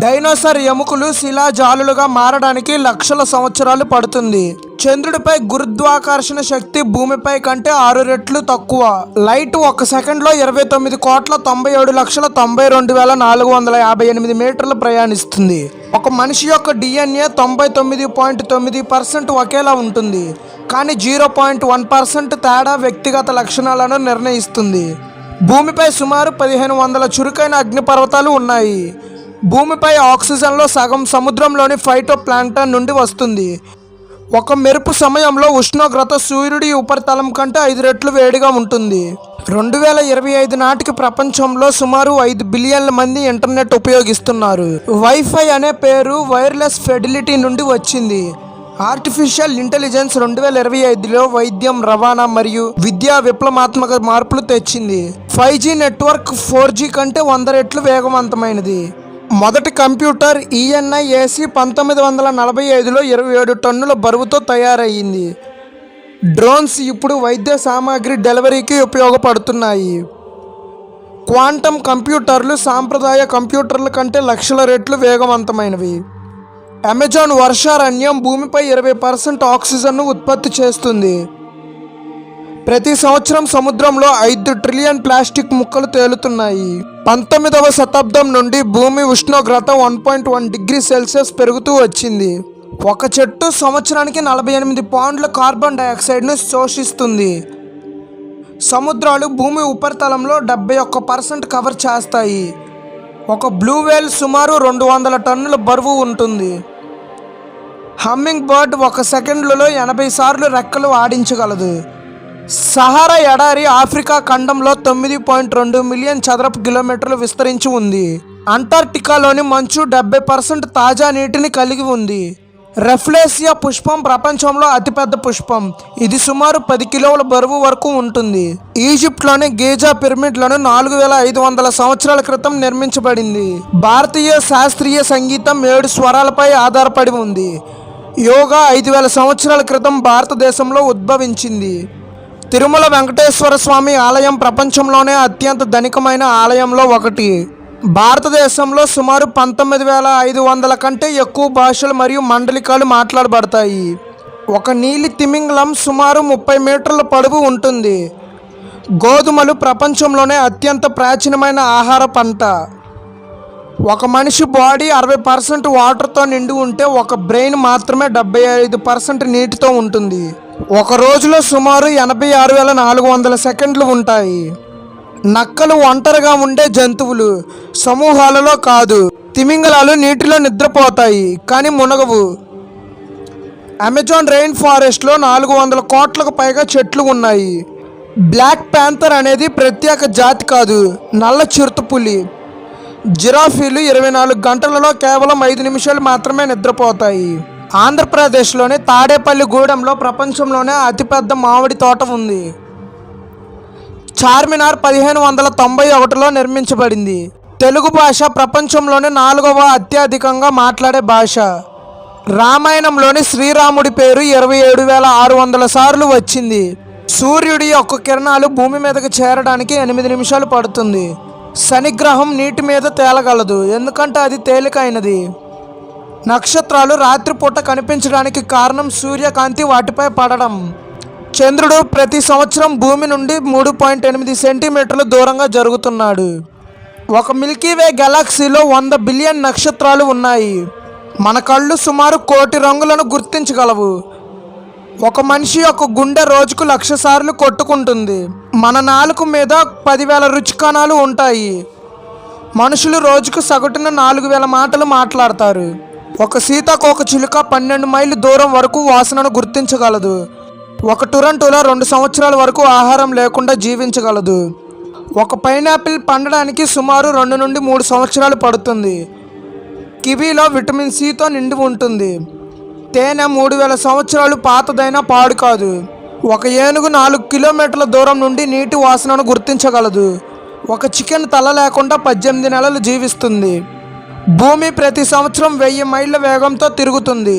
డైనోసార్ ఎముకలు శిలాజాలులుగా మారడానికి లక్షల సంవత్సరాలు పడుతుంది. చంద్రుడిపై గురుత్వాకర్షణ శక్తి భూమిపై కంటే 6 రెట్లు తక్కువ. లైట్ 1 సెకండ్లో 29,90,92,458 మీటర్లు ప్రయాణిస్తుంది. ఒక మనిషి యొక్క DNA 99.9% ఒకేలా ఉంటుంది, కానీ 0.1% తేడా వ్యక్తిగత లక్షణాలను నిర్ణయిస్తుంది. భూమిపై సుమారు 1500 చురుకైన అగ్నిపర్వతాలు ఉన్నాయి. భూమిపై ఆక్సిజన్లో సగం సముద్రంలోని ఫైటో ప్లాంక్టన్ నుండి వస్తుంది. ఒక మెరుపు సమయంలో ఉష్ణోగ్రత సూర్యుడి ఉపరితలం కంటే 5 రెట్లు వేడిగా ఉంటుంది. 2025 నాటికి ప్రపంచంలో సుమారు 5 బిలియన్ల మంది ఇంటర్నెట్ ఉపయోగిస్తున్నారు. వైఫై అనే పేరు వైర్లెస్ ఫిడిలిటీ నుండి వచ్చింది. ఆర్టిఫిషియల్ ఇంటెలిజెన్స్ 2025లో వైద్యం, రవాణా మరియు విద్యా విప్లవాత్మక మార్పులు తెచ్చింది. 5G నెట్వర్క్ 4G కంటే 100 రెట్లు వేగవంతమైనది. మొదటి కంప్యూటర్ ENIAC 1945లో 27 టన్నుల బరువుతో తయారయ్యింది. డ్రోన్స్ ఇప్పుడు వైద్య సామాగ్రి డెలివరీకి ఉపయోగపడుతున్నాయి. క్వాంటమ్ కంప్యూటర్లు సాంప్రదాయ కంప్యూటర్ల కంటే లక్షల రెట్లు వేగవంతమైనవి. అమెజాన్ వర్షారణ్యం భూమిపై 20% ఆక్సిజన్ను ఉత్పత్తి చేస్తుంది. ప్రతి సంవత్సరం సముద్రంలో 5 ట్రిలియన్ ప్లాస్టిక్ ముక్కలు తేలుతున్నాయి. 19వ శతాబ్దం నుండి భూమి ఉష్ణోగ్రత 1.1 డిగ్రీ సెల్సియస్ పెరుగుతూ వచ్చింది. ఒక చెట్టు సంవత్సరానికి 48 పౌండ్ల కార్బన్ డయాక్సైడ్ను శోషిస్తుంది. సముద్రాలు భూమి ఉపరితలంలో 71% కవర్ చేస్తాయి. ఒక బ్లూ వేల్ సుమారు 200 టన్నుల బరువు ఉంటుంది. హమ్మింగ్ బర్డ్ 1 సెకండ్లలో 80 సార్లు రెక్కలు ఆడించగలదు. సహారా ఎడారి ఆఫ్రికా ఖండంలో 9.2 మిలియన్ చదరపు కిలోమీటర్లు విస్తరించి ఉంది. అంటార్క్టికాలోని మంచు 70% తాజా నీటిని కలిగి ఉంది. రెఫ్లేసియా పుష్పం ప్రపంచంలో అతిపెద్ద పుష్పం. ఇది సుమారు 10 కిలోల బరువు వరకు ఉంటుంది. ఈజిప్ట్లోని గీజా పిరమిడ్లను 4500 సంవత్సరాల క్రితం నిర్మించబడింది. భారతీయ శాస్త్రీయ సంగీతం 7 స్వరాలపై ఆధారపడి ఉంది. యోగా 5000 సంవత్సరాల క్రితం భారతదేశంలో ఉద్భవించింది. తిరుమల వెంకటేశ్వర స్వామి ఆలయం ప్రపంచంలోనే అత్యంత ధనికమైన ఆలయంలో ఒకటి. భారతదేశంలో సుమారు 19,500 కంటే ఎక్కువ భాషలు మరియు మండలికాలు మాట్లాడబడతాయి. ఒక నీలి తిమింగలం సుమారు 30 మీటర్ల పొడవు ఉంటుంది. గోధుమలు ప్రపంచంలోనే అత్యంత ప్రాచీనమైన ఆహార పంట. ఒక మనిషి బాడీ 60% వాటర్తో నిండి ఉంటే ఒక బ్రెయిన్ మాత్రమే 75% నీటితో ఉంటుంది. ఒక రోజులో సుమారు 86,400 సెకండ్లు ఉంటాయి. నక్కలు ఒంటరిగా ఉండే జంతువులు, సమూహాలలో కాదు. తిమింగలాలు నీటిలో నిద్రపోతాయి కానీ మునగవు. అమెజాన్ రెయిన్ ఫారెస్ట్లో 400 కోట్లకు పైగా చెట్లు ఉన్నాయి. బ్లాక్ ప్యాంథర్ అనేది ప్రత్యేక జాతి కాదు, నల్ల చిరుతపులి. జిరాఫీలు 24 గంటలలో కేవలం 5 నిమిషాలు మాత్రమే నిద్రపోతాయి. ఆంధ్రప్రదేశ్లోని తాడేపల్లిగూడెంలో ప్రపంచంలోనే అతిపెద్ద మామిడి తోట ఉంది. చార్మినార్ 1591లో నిర్మించబడింది. తెలుగు భాష ప్రపంచంలోనే 4వ అత్యధికంగా మాట్లాడే భాష. రామాయణంలోని శ్రీరాముడి పేరు 27,600 సార్లు వచ్చింది. సూర్యుడి యొక్క కిరణాలు భూమి మీదకి చేరడానికి 8 నిమిషాలు పడుతుంది. శనిగ్రహం నీటి మీద తేలగలదు ఎందుకంటే అది తేలికైనది. నక్షత్రాలు రాత్రిపూట కనిపించడానికి కారణం సూర్యకాంతి వాటిపై పడడం. చంద్రుడు ప్రతి సంవత్సరం భూమి నుండి 3.8 సెంటీమీటర్లు దూరంగా జరుగుతున్నాడు. ఒక మిల్కీవే గెలాక్సీలో 100 బిలియన్ నక్షత్రాలు ఉన్నాయి. మన కళ్ళు సుమారు 1 కోటి రంగులను గుర్తించగలవు. ఒక మనిషి యొక్క గుండె రోజుకు 1,00,000 సార్లు కొట్టుకుంటుంది. మన నాలుక మీద 10,000 రుచి కణాలు ఉంటాయి. మనుషులు రోజుకు సగటున 4,000 మాటలు మాట్లాడతారు. ఒక సీతాకోకచిలుక 12 మైళ్ళు దూరం వరకు వాసనను గుర్తించగలదు. ఒక టొరంటోలో 2 సంవత్సరాల వరకు ఆహారం లేకుండా జీవించగలదు. ఒక పైనాపిల్ పండడానికి సుమారు 2 నుండి 3 సంవత్సరాలు పడుతుంది. కివీలో విటమిన్ సితో నిండి ఉంటుంది. తేనె 3,000 సంవత్సరాలు పాతదైన పాడు కాదు. ఒక ఏనుగు 4 కిలోమీటర్ల దూరం నుండి నీటి వాసనను గుర్తించగలదు. ఒక చికెన్ తల లేకుండా 18 నెలలు జీవిస్తుంది. భూమి ప్రతి సంవత్సరం 1000 మైళ్ళ వేగంతో తిరుగుతుంది.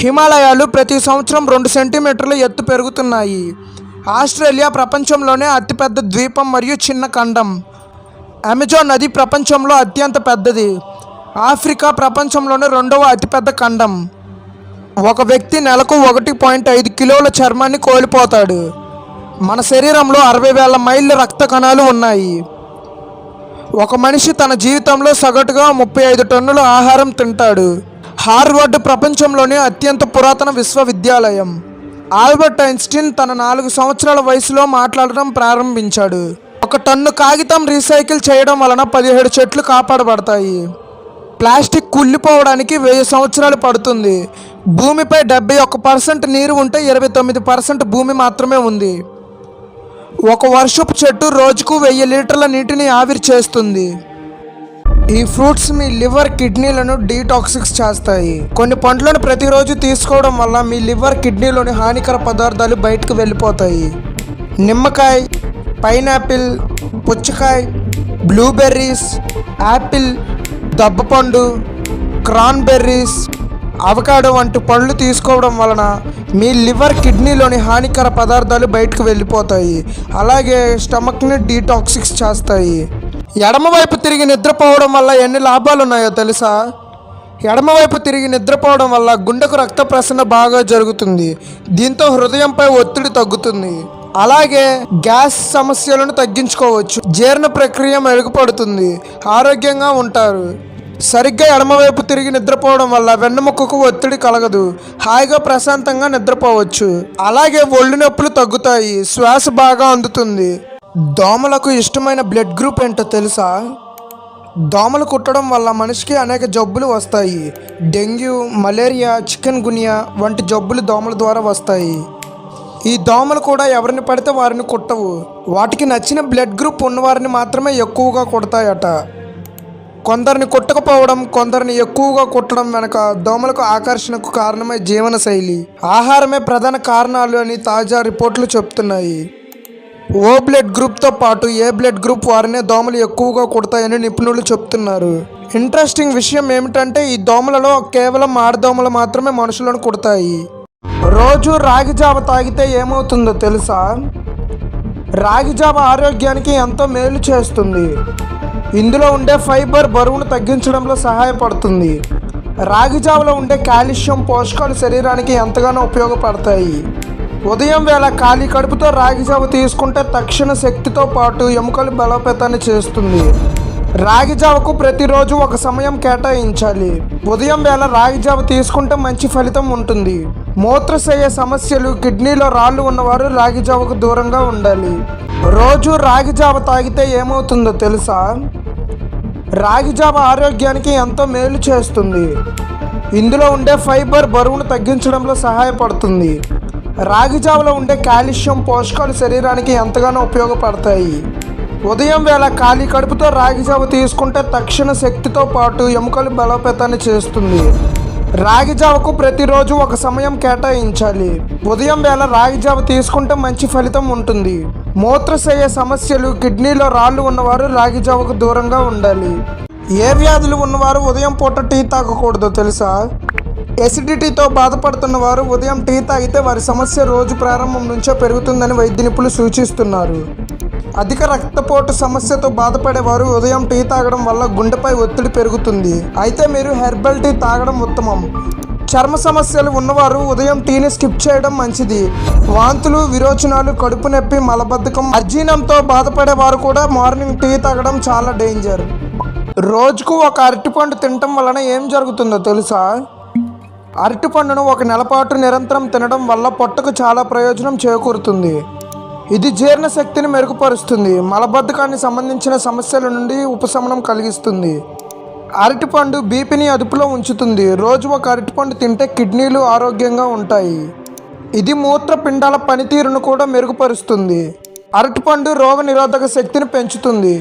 హిమాలయాలు ప్రతి సంవత్సరం 2 సెంటీమీటర్ల ఎత్తు పెరుగుతున్నాయి. ఆస్ట్రేలియా ప్రపంచంలోనే అతిపెద్ద ద్వీపం మరియు చిన్న ఖండం. అమెజాన్ నది ప్రపంచంలో అత్యంత పెద్దది. ఆఫ్రికా ప్రపంచంలోనే 2వ అతిపెద్ద ఖండం. ఒక వ్యక్తి నెలకు 1.5 కిలోల చర్మాన్ని కోల్పోతాడు. మన శరీరంలో 60,000 మైళ్ళ రక్త కణాలు ఉన్నాయి. ఒక మనిషి తన జీవితంలో సగటుగా 35 టన్నుల ఆహారం తింటాడు. హార్వర్డ్ ప్రపంచంలోని అత్యంత పురాతన విశ్వవిద్యాలయం. ఆల్బర్ట్ ఐన్స్టీన్ తన 4 సంవత్సరాల వయసులో మాట్లాడడం ప్రారంభించాడు. 1 టన్ను కాగితం రీసైకిల్ చేయడం వలన 17 చెట్లు కాపాడబడతాయి. ప్లాస్టిక్ కుళ్ళిపోవడానికి 1000 సంవత్సరాలు పడుతుంది. భూమిపై 71% నీరు ఉంటే 29% భూమి మాత్రమే ఉంది. ఒక వర్షపు చెట్టు రోజుకు 1000 లీటర్ల నీటిని ఆవిరి చేస్తుంది. ఈ ఫ్రూట్స్ మీ లివర్ కిడ్నీలను డీటాక్సిక్స్ చేస్తాయి. కొన్ని పండ్లను ప్రతిరోజు తీసుకోవడం వల్ల మీ లివర్ కిడ్నీలోని హానికర పదార్థాలు బయటకు వెళ్ళిపోతాయి. నిమ్మకాయ, పైనాపిల్, పుచ్చకాయ, బ్లూబెర్రీస్, యాపిల్, దబ్బపండు, క్రాన్బెర్రీస్, అవకాడో వంటి పళ్ళు తీసుకోవడం వలన మీ లివర్ కిడ్నీలోని హానికర పదార్థాలు బయటకు వెళ్ళిపోతాయి. అలాగే స్టమక్ని డీటాక్సిక్స్ చేస్తాయి. ఎడమవైపు తిరిగి నిద్రపోవడం వల్ల ఎన్ని లాభాలు ఉన్నాయో తెలుసా? ఎడమవైపు తిరిగి నిద్రపోవడం వల్ల గుండెకు రక్త ప్రసరణ బాగా జరుగుతుంది. దీంతో హృదయంపై ఒత్తిడి తగ్గుతుంది. అలాగే గ్యాస్ సమస్యలను తగ్గించుకోవచ్చు. జీర్ణ ప్రక్రియ మెరుగుపడుతుంది. ఆరోగ్యంగా ఉంటారు. సరిగ్గా ఎడమవైపు తిరిగి నిద్రపోవడం వల్ల వెన్నెముకకు ఒత్తిడి కలగదు. హాయిగా ప్రశాంతంగా నిద్రపోవచ్చు. అలాగే ఒళ్ళు నొప్పులు తగ్గుతాయి. శ్వాస బాగా అందుతుంది. దోమలకు ఇష్టమైన బ్లడ్ గ్రూప్ ఏంటో తెలుసా? దోమలు కుట్టడం వల్ల మనిషికి అనేక జబ్బులు వస్తాయి. డెంగ్యూ, మలేరియా, చికెన్ గున్యా వంటి జబ్బులు దోమల ద్వారా వస్తాయి. ఈ దోమలు కూడా ఎవరిని పడితే వారిని కుట్టవు. వాటికి నచ్చిన బ్లడ్ గ్రూప్ ఉన్నవారిని మాత్రమే ఎక్కువగా కుడతాయట. కొందరిని కుట్టకపోవడం, కొందరిని ఎక్కువగా కుట్టడం వెనక దోమలకు ఆకర్షణకు కారణమై జీవనశైలి, ఆహారమే ప్రధాన కారణాలు అని తాజా రిపోర్టులు చెప్తున్నాయి. ఓ బ్లడ్ గ్రూప్తో పాటు ఏ బ్లడ్ గ్రూప్ వారినే దోమలు ఎక్కువగా కుడతాయని నిపుణులు చెప్తున్నారు. ఇంట్రెస్టింగ్ విషయం ఏమిటంటే ఈ దోమలలో కేవలం ఆడదోమలు మాత్రమే మనుషులను కుడతాయి. రోజు రాగి జావ తాగితే ఏమవుతుందో తెలుసా? రాగి జావ ఆరోగ్యానికి ఎంతో మేలు చేస్తుంది. ఇందులో ఉండే ఫైబర్ బరువును తగ్గించడంలో సహాయపడుతుంది. రాగి జావలో ఉండే కాల్షియం పోషకాలు శరీరానికి ఎంతగానో ఉపయోగపడతాయి. ఉదయం వేళ ఖాళీ కడుపుతో రాగి జావ తీసుకుంటే తక్షణ శక్తితో పాటు ఎముకలు బలోపేతాన్ని చేస్తుంది. రాగి జావకు ప్రతిరోజు ఒక సమయం కేటాయించాలి. ఉదయం వేళ రాగి జావ తీసుకుంటే మంచి ఫలితం ఉంటుంది. మూత్రశయ సమస్యలు, కిడ్నీలో రాళ్ళు ఉన్నవారు రాగి జావకు దూరంగా ఉండాలి. రోజు రాగి జావ తాగితే ఏమవుతుందో తెలుసా? రాగి జావ ఆరోగ్యానికి ఎంతో మేలు చేస్తుంది. ఇందులో ఉండే ఫైబర్ బరువును తగ్గించడంలో సహాయపడుతుంది. రాగి జావలో ఉండే కాల్షియం పోషకాలు శరీరానికి ఎంతగానో ఉపయోగపడతాయి. ఉదయం వేళ ఖాళీ కడుపుతో రాగి జావ తీసుకుంటే తక్షణ శక్తితో పాటు ఎముకలు బలోపేతాన్ని చేస్తుంది. రాగి జావకు ప్రతిరోజు ఒక సమయం కేటాయించాలి. ఉదయం వేళ రాగి జావ తీసుకుంటే మంచి ఫలితం ఉంటుంది. మూత్రశయ సమస్యలు, కిడ్నీలో రాళ్ళు ఉన్నవారు రాగి జావకు దూరంగా ఉండాలి. ఏ వ్యాధులు ఉన్నవారు ఉదయం పూట టీ తాగకూడదో తెలుసా? ఎసిడిటీతో బాధపడుతున్న వారు ఉదయం టీ తాగితే వారి సమస్య రోజు ప్రారంభం నుంచే పెరుగుతుందని వైద్య నిపుణులు సూచిస్తున్నారు. అధిక రక్తపోటు సమస్యతో బాధపడేవారు ఉదయం టీ తాగడం వల్ల గుండెపై ఒత్తిడి పెరుగుతుంది. అయితే మీరు హెర్బల్ టీ తాగడం ఉత్తమం. చర్మ సమస్యలు ఉన్నవారు ఉదయం టీని స్కిప్ చేయడం మంచిది. వాంతులు, విరోచనాలు, కడుపు నొప్పి, మలబద్ధకం, అజీర్ణంతో బాధపడేవారు కూడా మార్నింగ్ టీ తాగడం చాలా డేంజర్. రోజుకు ఒక అరటిపండు తినటం వలన ఏం జరుగుతుందో తెలుసా? అరటిపండును 1 నెల పాటు నిరంతరం తినడం వల్ల పొట్టకు చాలా ప్రయోజనం చేకూరుతుంది. ఇది జీర్ణశక్తిని మెరుగుపరుస్తుంది. మలబద్ధకానికి సంబంధించిన సమస్యల నుండి ఉపశమనం కలిగిస్తుంది. అరటిపండు బీపీని అదుపులో ఉంచుతుంది. రోజు ఒక అరటిపండు తింటే కిడ్నీలు ఆరోగ్యంగా ఉంటాయి. ఇది మూత్రపిండాల పనితీరును కూడా మెరుగుపరుస్తుంది. అరటిపండు రోగ నిరోధక శక్తిని పెంచుతుంది.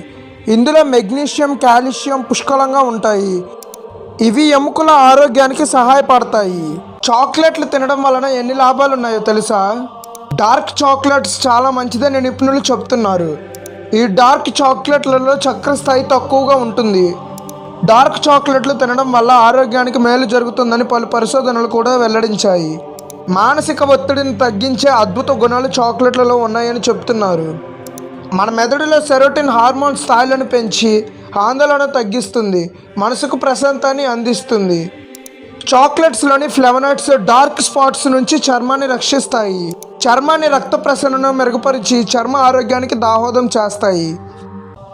ఇందులో మెగ్నీషియం, కాల్షియం పుష్కలంగా ఉంటాయి. ఇవి ఎముకల ఆరోగ్యానికి సహాయపడతాయి. చాక్లెట్లు తినడం వలన ఎన్ని లాభాలు ఉన్నాయో తెలుసా? డార్క్ చాక్లెట్స్ చాలా మంచిదని నిపుణులు చెప్తున్నారు. ఈ డార్క్ చాక్లెట్లలో చక్కెర స్థాయి తక్కువగా ఉంటుంది. డార్క్ చాక్లెట్లు తినడం వల్ల ఆరోగ్యానికి మేలు జరుగుతుందని పలు పరిశోధనలు కూడా వెల్లడించాయి. మానసిక ఒత్తిడిని తగ్గించే అద్భుత గుణాలు చాక్లెట్లలో ఉన్నాయని చెప్తున్నారు. మన మెదడులో సెరోటిన్ హార్మోన్ స్థాయిలను పెంచి ఆందోళన తగ్గిస్తుంది. మనసుకు ప్రశాంతాన్ని అందిస్తుంది. చాక్లెట్స్లోని ఫ్లేవనాయిడ్స్ డార్క్ స్పాట్స్ నుంచి చర్మాన్ని రక్షిస్తాయి. చర్మాన్ని రక్త ప్రసరణను మెరుగుపరిచి చర్మ ఆరోగ్యానికి దాహోదం చేస్తాయి.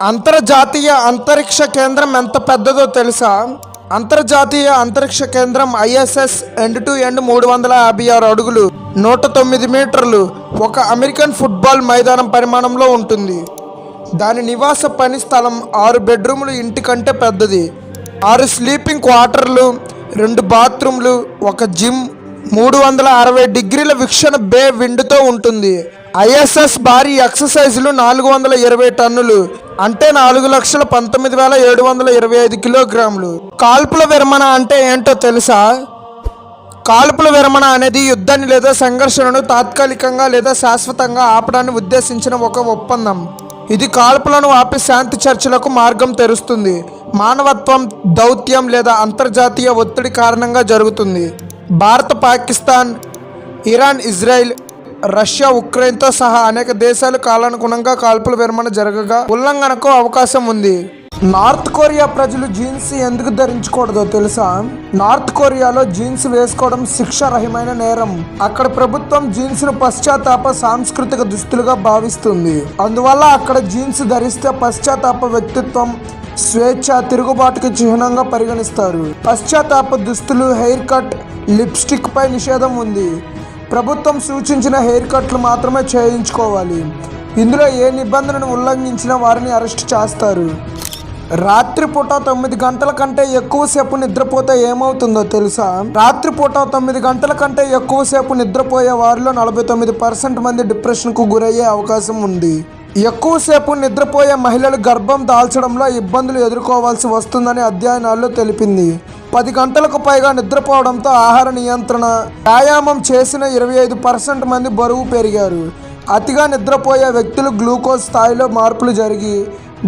అంతర్జాతీయ అంతరిక్ష కేంద్రం ఎంత పెద్దదో తెలుసా? అంతర్జాతీయ అంతరిక్ష కేంద్రం ISS ఎండ్ టు ఎండ్ 356 అడుగులు 109 మీటర్లు ఒక అమెరికన్ ఫుట్బాల్ మైదానం పరిమాణంలో ఉంటుంది. దాని నివాస పని స్థలం 6 బెడ్రూములు ఇంటి కంటే పెద్దది. 6 స్లీపింగ్ క్వార్టర్లు, 2 బాత్రూమ్లు, 1 జిమ్, 360 డిగ్రీల వీక్షణ బే విండ్తో ఉంటుంది. ఐఎస్ఎస్ భారీ ఎక్సర్సైజులు 420 టన్నులు అంటే 4,19,725 కిలోగ్రాములు. కాల్పుల విరమణ అంటే ఏంటో తెలుసా? కాల్పుల విరమణ అనేది యుద్ధాన్ని లేదా సంఘర్షణను తాత్కాలికంగా లేదా శాశ్వతంగా ఆపడాన్ని ఉద్దేశించిన ఒక ఒప్పందం. ఇది కాల్పులను ఆపి శాంతి చర్చలకు మార్గం తెరుస్తుంది. మానవత్వం, దౌత్యం లేదా అంతర్జాతీయ ఒత్తిడి కారణంగా జరుగుతుంది. Bharat, Pakistan, Iran, Israel, Russia, ఉక్రెయిన్తో సహా అనేక దేశాలు కాలానుగుణంగా కాల్పుల విరమణ జరగగా ఉల్లంఘనకు అవకాశం ఉంది. నార్త్ కొరియా ప్రజలు జీన్స్ ఎందుకు ధరించకూడదో తెలుసా? నార్త్ కొరియాలో జీన్స్ వేసుకోవడం శిక్షార్హమైన నేరం. అక్కడ ప్రభుత్వం జీన్స్ను పశ్చాత్తాప సాంస్కృతిక దుస్తులుగా భావిస్తుంది. అందువల్ల అక్కడ జీన్స్ ధరిస్తే పశ్చాత్తాప వ్యక్తిత్వం, స్వేచ్ఛ, తిరుగుబాటుకి చిహ్నంగా పరిగణిస్తారు. పశ్చాత్తాప దుస్తులు, హెయిర్ కట్, లిప్స్టిక్ పై నిషేధం ఉంది. ప్రభుత్వం సూచించిన హెయిర్ కట్లు మాత్రమే చేయించుకోవాలి. ఇందులో ఏ నిబంధనను ఉల్లంఘించినా వారిని అరెస్ట్ చేస్తారు. రాత్రిపూట 9 గంటల కంటే ఎక్కువసేపు నిద్రపోతే ఏమవుతుందో తెలుసా? రాత్రిపూట 9 గంటల కంటే ఎక్కువసేపు నిద్రపోయే వారిలో 49% మంది డిప్రెషన్కు గురయ్యే అవకాశం ఉంది. ఎక్కువసేపు నిద్రపోయే మహిళలు గర్భం దాల్చడంలో ఇబ్బందులు ఎదుర్కోవాల్సి వస్తుందని అధ్యయనాల్లో తెలిపింది. 10 గంటలకు పైగా నిద్రపోవడంతో ఆహార నియంత్రణ, వ్యాయామం చేసిన 25% మంది బరువు పెరిగారు. అతిగా నిద్రపోయే వ్యక్తులు గ్లూకోజ్ స్థాయిలో మార్పులు జరిగి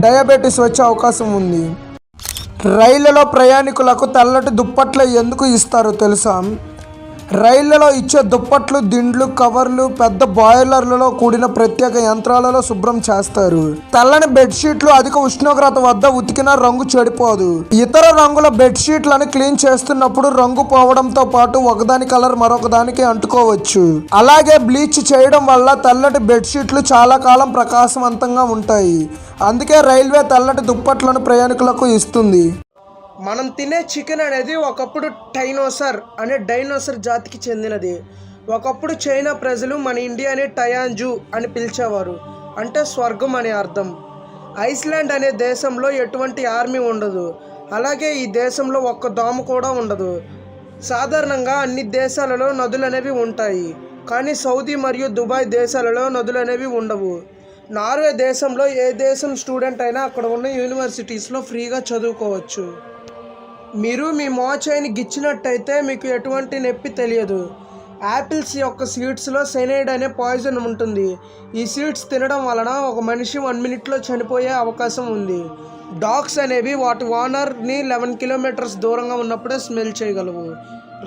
డయాబెటీస్ వచ్చే అవకాశం ఉంది. రైళ్లలో ప్రయాణికులకు తెల్లటి దుప్పట్లు ఎందుకు ఇస్తారో తెలుసా? రైళ్లలో ఇచ్చే దుప్పట్లు, దిండ్లు, కవర్లు పెద్ద బాయిలర్లలో కూడిన ప్రత్యేక యంత్రాలలో శుభ్రం చేస్తారు. తెల్లని బెడ్షీట్లు అధిక ఉష్ణోగ్రత వద్ద ఉతికినా రంగు చెడిపోదు. ఇతర రంగుల బెడ్షీట్లను క్లీన్ చేస్తున్నప్పుడు రంగు పోవడంతో పాటు ఒకదాని కలర్ మరొకదానికి అంటుకోవచ్చు. అలాగే బ్లీచ్ చేయడం వల్ల తెల్లటి బెడ్షీట్లు చాలా కాలం ప్రకాశవంతంగా ఉంటాయి. అందుకే రైల్వే తెల్లటి దుప్పట్లను ప్రయాణికులకు ఇస్తుంది. మనం తినే చికెన్ అనేది ఒకప్పుడు టైనోసర్ అనే డైనోసర్ జాతికి చెందినది. ఒకప్పుడు చైనా ప్రజలు మన ఇండియాని టయాంజు అని పిలిచేవారు, అంటే స్వర్గం అనే అర్థం. ఐస్లాండ్ అనే దేశంలో ఎటువంటి ఆర్మీ ఉండదు. అలాగే ఈ దేశంలో ఒక్క దోమ కూడా ఉండదు. సాధారణంగా అన్ని దేశాలలో నదులు అనేవి ఉంటాయి, కానీ సౌదీ మరియు దుబాయ్ దేశాలలో నదులు అనేవి ఉండవు. నార్వే దేశంలో ఏ దేశం స్టూడెంట్ అయినా అక్కడ ఉన్న యూనివర్సిటీస్లో ఫ్రీగా చదువుకోవచ్చు. మీరు మీ మోచేయిని గిచ్చినట్టయితే మీకు ఎటువంటి నొప్పి తెలియదు. యాపిల్స్ యొక్క సీడ్స్లో సెనైడ్ అనే పాయిజన్ ఉంటుంది. ఈ సీడ్స్ తినడం వలన ఒక మనిషి 1 మినిట్లో చనిపోయే అవకాశం ఉంది. డాగ్స్ అనేవి వాటి ఓనర్ని 11 కిలోమీటర్స్ దూరంగా ఉన్నప్పుడే స్మెల్ చేయగలవు.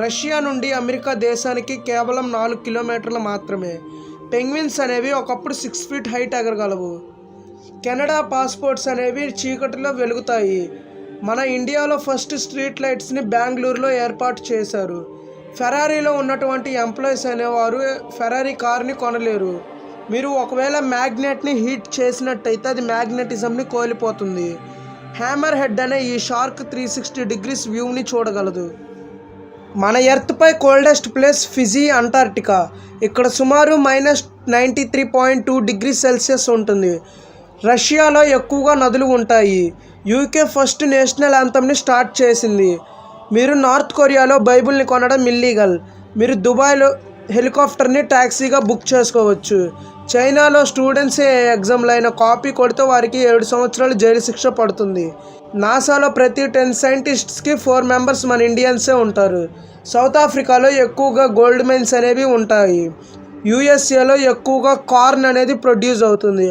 రష్యా నుండి అమెరికా దేశానికి కేవలం 4 కిలోమీటర్లు మాత్రమే. పెంగ్విన్స్ అనేవి ఒకప్పుడు 6 ఫీట్ హైట్ ఎగరగలవు. కెనడా పాస్పోర్ట్స్ అనేవి చీకటిలో వెలుగుతాయి. మన ఇండియాలో ఫస్ట్ స్ట్రీట్ లైట్స్ని బెంగళూరులో ఏర్పాటు చేశారు. ఫెరారీలో ఉన్నటువంటి ఎంప్లాయీస్ అనేవారు ఫెరారీ కార్ని కొనలేరు. మీరు ఒకవేళ మ్యాగ్నెట్ని హీట్ చేసినట్టయితే అది మ్యాగ్నెటిజంని కోల్పోతుంది. హ్యామర్ హెడ్ అనే ఈ షార్క్ 360 డిగ్రీస్ వ్యూని చూడగలదు. మన ఎర్త్పై కోల్డెస్ట్ ప్లేస్ ఫిజీ, అంటార్క్టికా. ఇక్కడ సుమారు -93.2 డిగ్రీ సెల్సియస్ ఉంటుంది. రష్యాలో ఎక్కువగా నదులు ఉంటాయి. యూకే ఫస్ట్ నేషనల్ యాంథమ్ని స్టార్ట్ చేసింది. మీరు నార్త్ కొరియాలో బైబిల్ని కొనడం ఇల్లీగల్. మీరు దుబాయ్లో హెలికాప్టర్ని ట్యాక్సీగా బుక్ చేసుకోవచ్చు. చైనాలో స్టూడెంట్స్ ఏ ఎగ్జామ్లో అయినా కాపీ కొడితే వారికి 7 సంవత్సరాలు జైలు శిక్ష పడుతుంది. నాసాలో ప్రతి 10 సైంటిస్ట్స్కి 4 మెంబర్స్ మన ఇండియన్సే ఉంటారు. సౌత్ ఆఫ్రికాలో ఎక్కువగా గోల్డ్ మైన్స్ అనేవి ఉంటాయి. యూఎస్ఏలో ఎక్కువగా కార్న్ అనేది ప్రొడ్యూస్ అవుతుంది.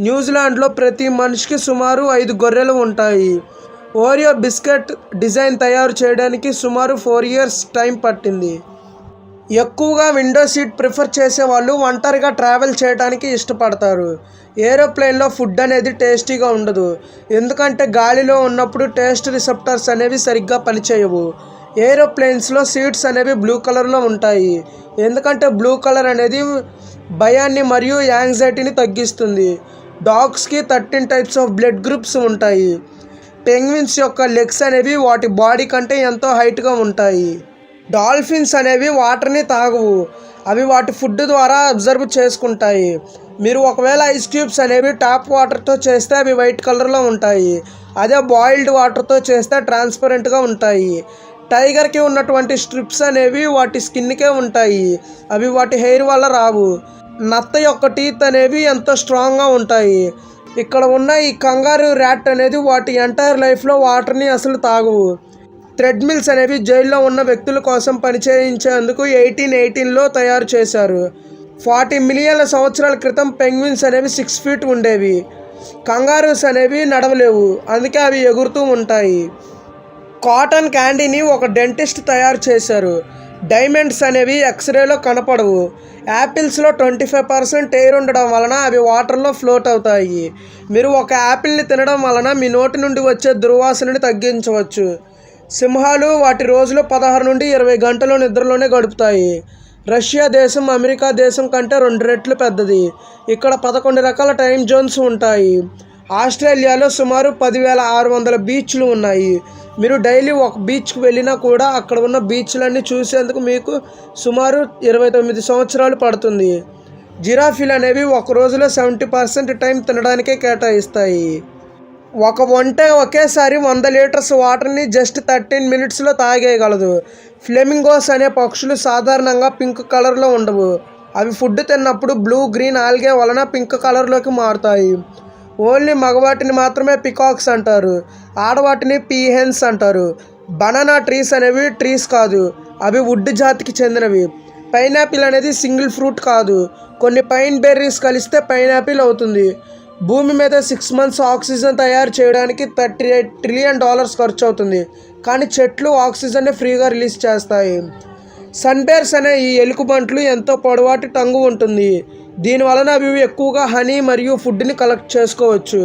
న్యూజిలాండ్లో ప్రతి మనిషికి సుమారు 5 గొర్రెలు ఉంటాయి. ఓరియో బిస్కెట్ డిజైన్ తయారు చేయడానికి సుమారు 4 ఇయర్స్ టైం పట్టింది. ఎక్కువగా విండో సీట్ ప్రిఫర్ చేసే వాళ్ళు ఒంటరిగా ట్రావెల్ చేయడానికి ఇష్టపడతారు. ఏరోప్లేన్లో ఫుడ్ అనేది టేస్టీగా ఉండదు, ఎందుకంటే గాలిలో ఉన్నప్పుడు టేస్ట్ రిసెప్టర్స్ అనేవి సరిగ్గా పనిచేయవు. ఏరోప్లేన్స్లో సీట్స్ అనేవి బ్లూ కలర్లో ఉంటాయి, ఎందుకంటే బ్లూ కలర్ అనేది భయాన్ని మరియు యాంగ్జైటీని తగ్గిస్తుంది. డాగ్స్కి 13 టైప్స్ ఆఫ్ బ్లడ్ గ్రూప్స్ ఉంటాయి. పెంగ్విన్స్ యొక్క లెగ్స్ అనేవి వాటి బాడీ కంటే ఎంతో హైట్గా ఉంటాయి. డాల్ఫిన్స్ అనేవి వాటర్ని తాగవు, అవి వాటి ఫుడ్ ద్వారా అబ్జర్వ్ చేసుకుంటాయి. మీరు ఒకవేళ ఐస్ క్యూబ్స్ అనేవి టాప్ వాటర్తో చేస్తే అవి వైట్ కలర్లో ఉంటాయి, అదే బాయిల్డ్ వాటర్తో చేస్తే ట్రాన్స్పరెంట్గా ఉంటాయి. టైగర్కి ఉన్నటువంటి స్ట్రిప్స్ అనేవి వాటి స్కిన్కే ఉంటాయి, అవి వాటి హెయిర్ వల్ల రావు. నత్త యొక్క టీత్ అనేవి ఎంతో స్ట్రాంగ్గా ఉంటాయి. ఇక్కడ ఉన్న ఈ కంగారు ర్యాట్ అనేది వాటి ఎంటైర్ లైఫ్లో వాటర్ని అసలు తాగవు. థ్రెడ్మిల్స్ అనేవి జైల్లో ఉన్న వ్యక్తుల కోసం పనిచేయించేందుకు 1818లో తయారు చేశారు. 40 మిలియన్ల సంవత్సరాల క్రితం పెంగ్విన్స్ అనేవి 6 feet ఉండేవి. కంగారూస్ అనేవి నడవలేవు, అందుకే అవి ఎగురుతూ ఉంటాయి. కాటన్ క్యాండీని ఒక డెంటిస్ట్ తయారు చేశారు. డైమండ్స్ అనేవి ఎక్స్రేలో కనపడవు. యాపిల్స్లో 25% ఎయిర్ ఉండడం వలన అవి వాటర్లో ఫ్లోట్ అవుతాయి. మీరు ఒక యాపిల్ని తినడం వలన మీ నోటి నుండి వచ్చే దుర్వాసనని తగ్గించవచ్చు. సింహాలు వాటి రోజులో 16 నుండి 20 గంటలు నిద్రలోనే గడుపుతాయి. రష్యా దేశం అమెరికా దేశం కంటే 2 రెట్లు పెద్దది. ఇక్కడ 11 రకాల టైం జోన్స్ ఉంటాయి. ఆస్ట్రేలియాలో సుమారు 10,600 బీచ్లు ఉన్నాయి. మీరు డైలీ ఒక బీచ్కి వెళ్ళినా కూడా అక్కడ ఉన్న బీచ్లన్నీ చూసేందుకు మీకు సుమారు 29 సంవత్సరాలు పడుతుంది. జిరాఫీలు అనేవి ఒక రోజులో 70% టైం తినడానికే కేటాయిస్తాయి. ఒక ఒంటె ఒకేసారి 100 లీటర్స్ వాటర్ని జస్ట్ 13 minutesలో తాగేయగలదు. ఫ్లెమింగోస్ అనే పక్షులు సాధారణంగా పింక్ కలర్లో ఉండవు. అవి ఫుడ్ తిన్నప్పుడు బ్లూ గ్రీన్ ఆల్గే వలన పింక్ కలర్లోకి మారుతాయి. ఓన్లీ మగవాటిని మాత్రమే పికాక్స్ అంటారు, ఆడవాటిని పీహెన్స్ అంటారు. బనానా ట్రీస్ అనేవి ట్రీస్ కాదు, అవి వుడ్ జాతికి చెందినవి. పైనాపిల్ అనేది సింగిల్ ఫ్రూట్ కాదు, కొన్ని పైన్ బెర్రీస్ కలిస్తే పైనాపిల్ అవుతుంది. భూమి మీద 6 months ఆక్సిజన్ తయారు చేయడానికి $38 trillion ఖర్చు అవుతుంది, కానీ చెట్లు ఆక్సిజన్ని ఫ్రీగా రిలీజ్ చేస్తాయి. సన్బేర్స్ అనే ఈ ఎలుకబంట్లు ఎంతో పొడవాటి టంగు ఉంటుంది. దీని వలన అవి ఎక్కువగా హనీ మరియు ఫుడ్ని కలెక్ట్ చేసుకోవచ్చు.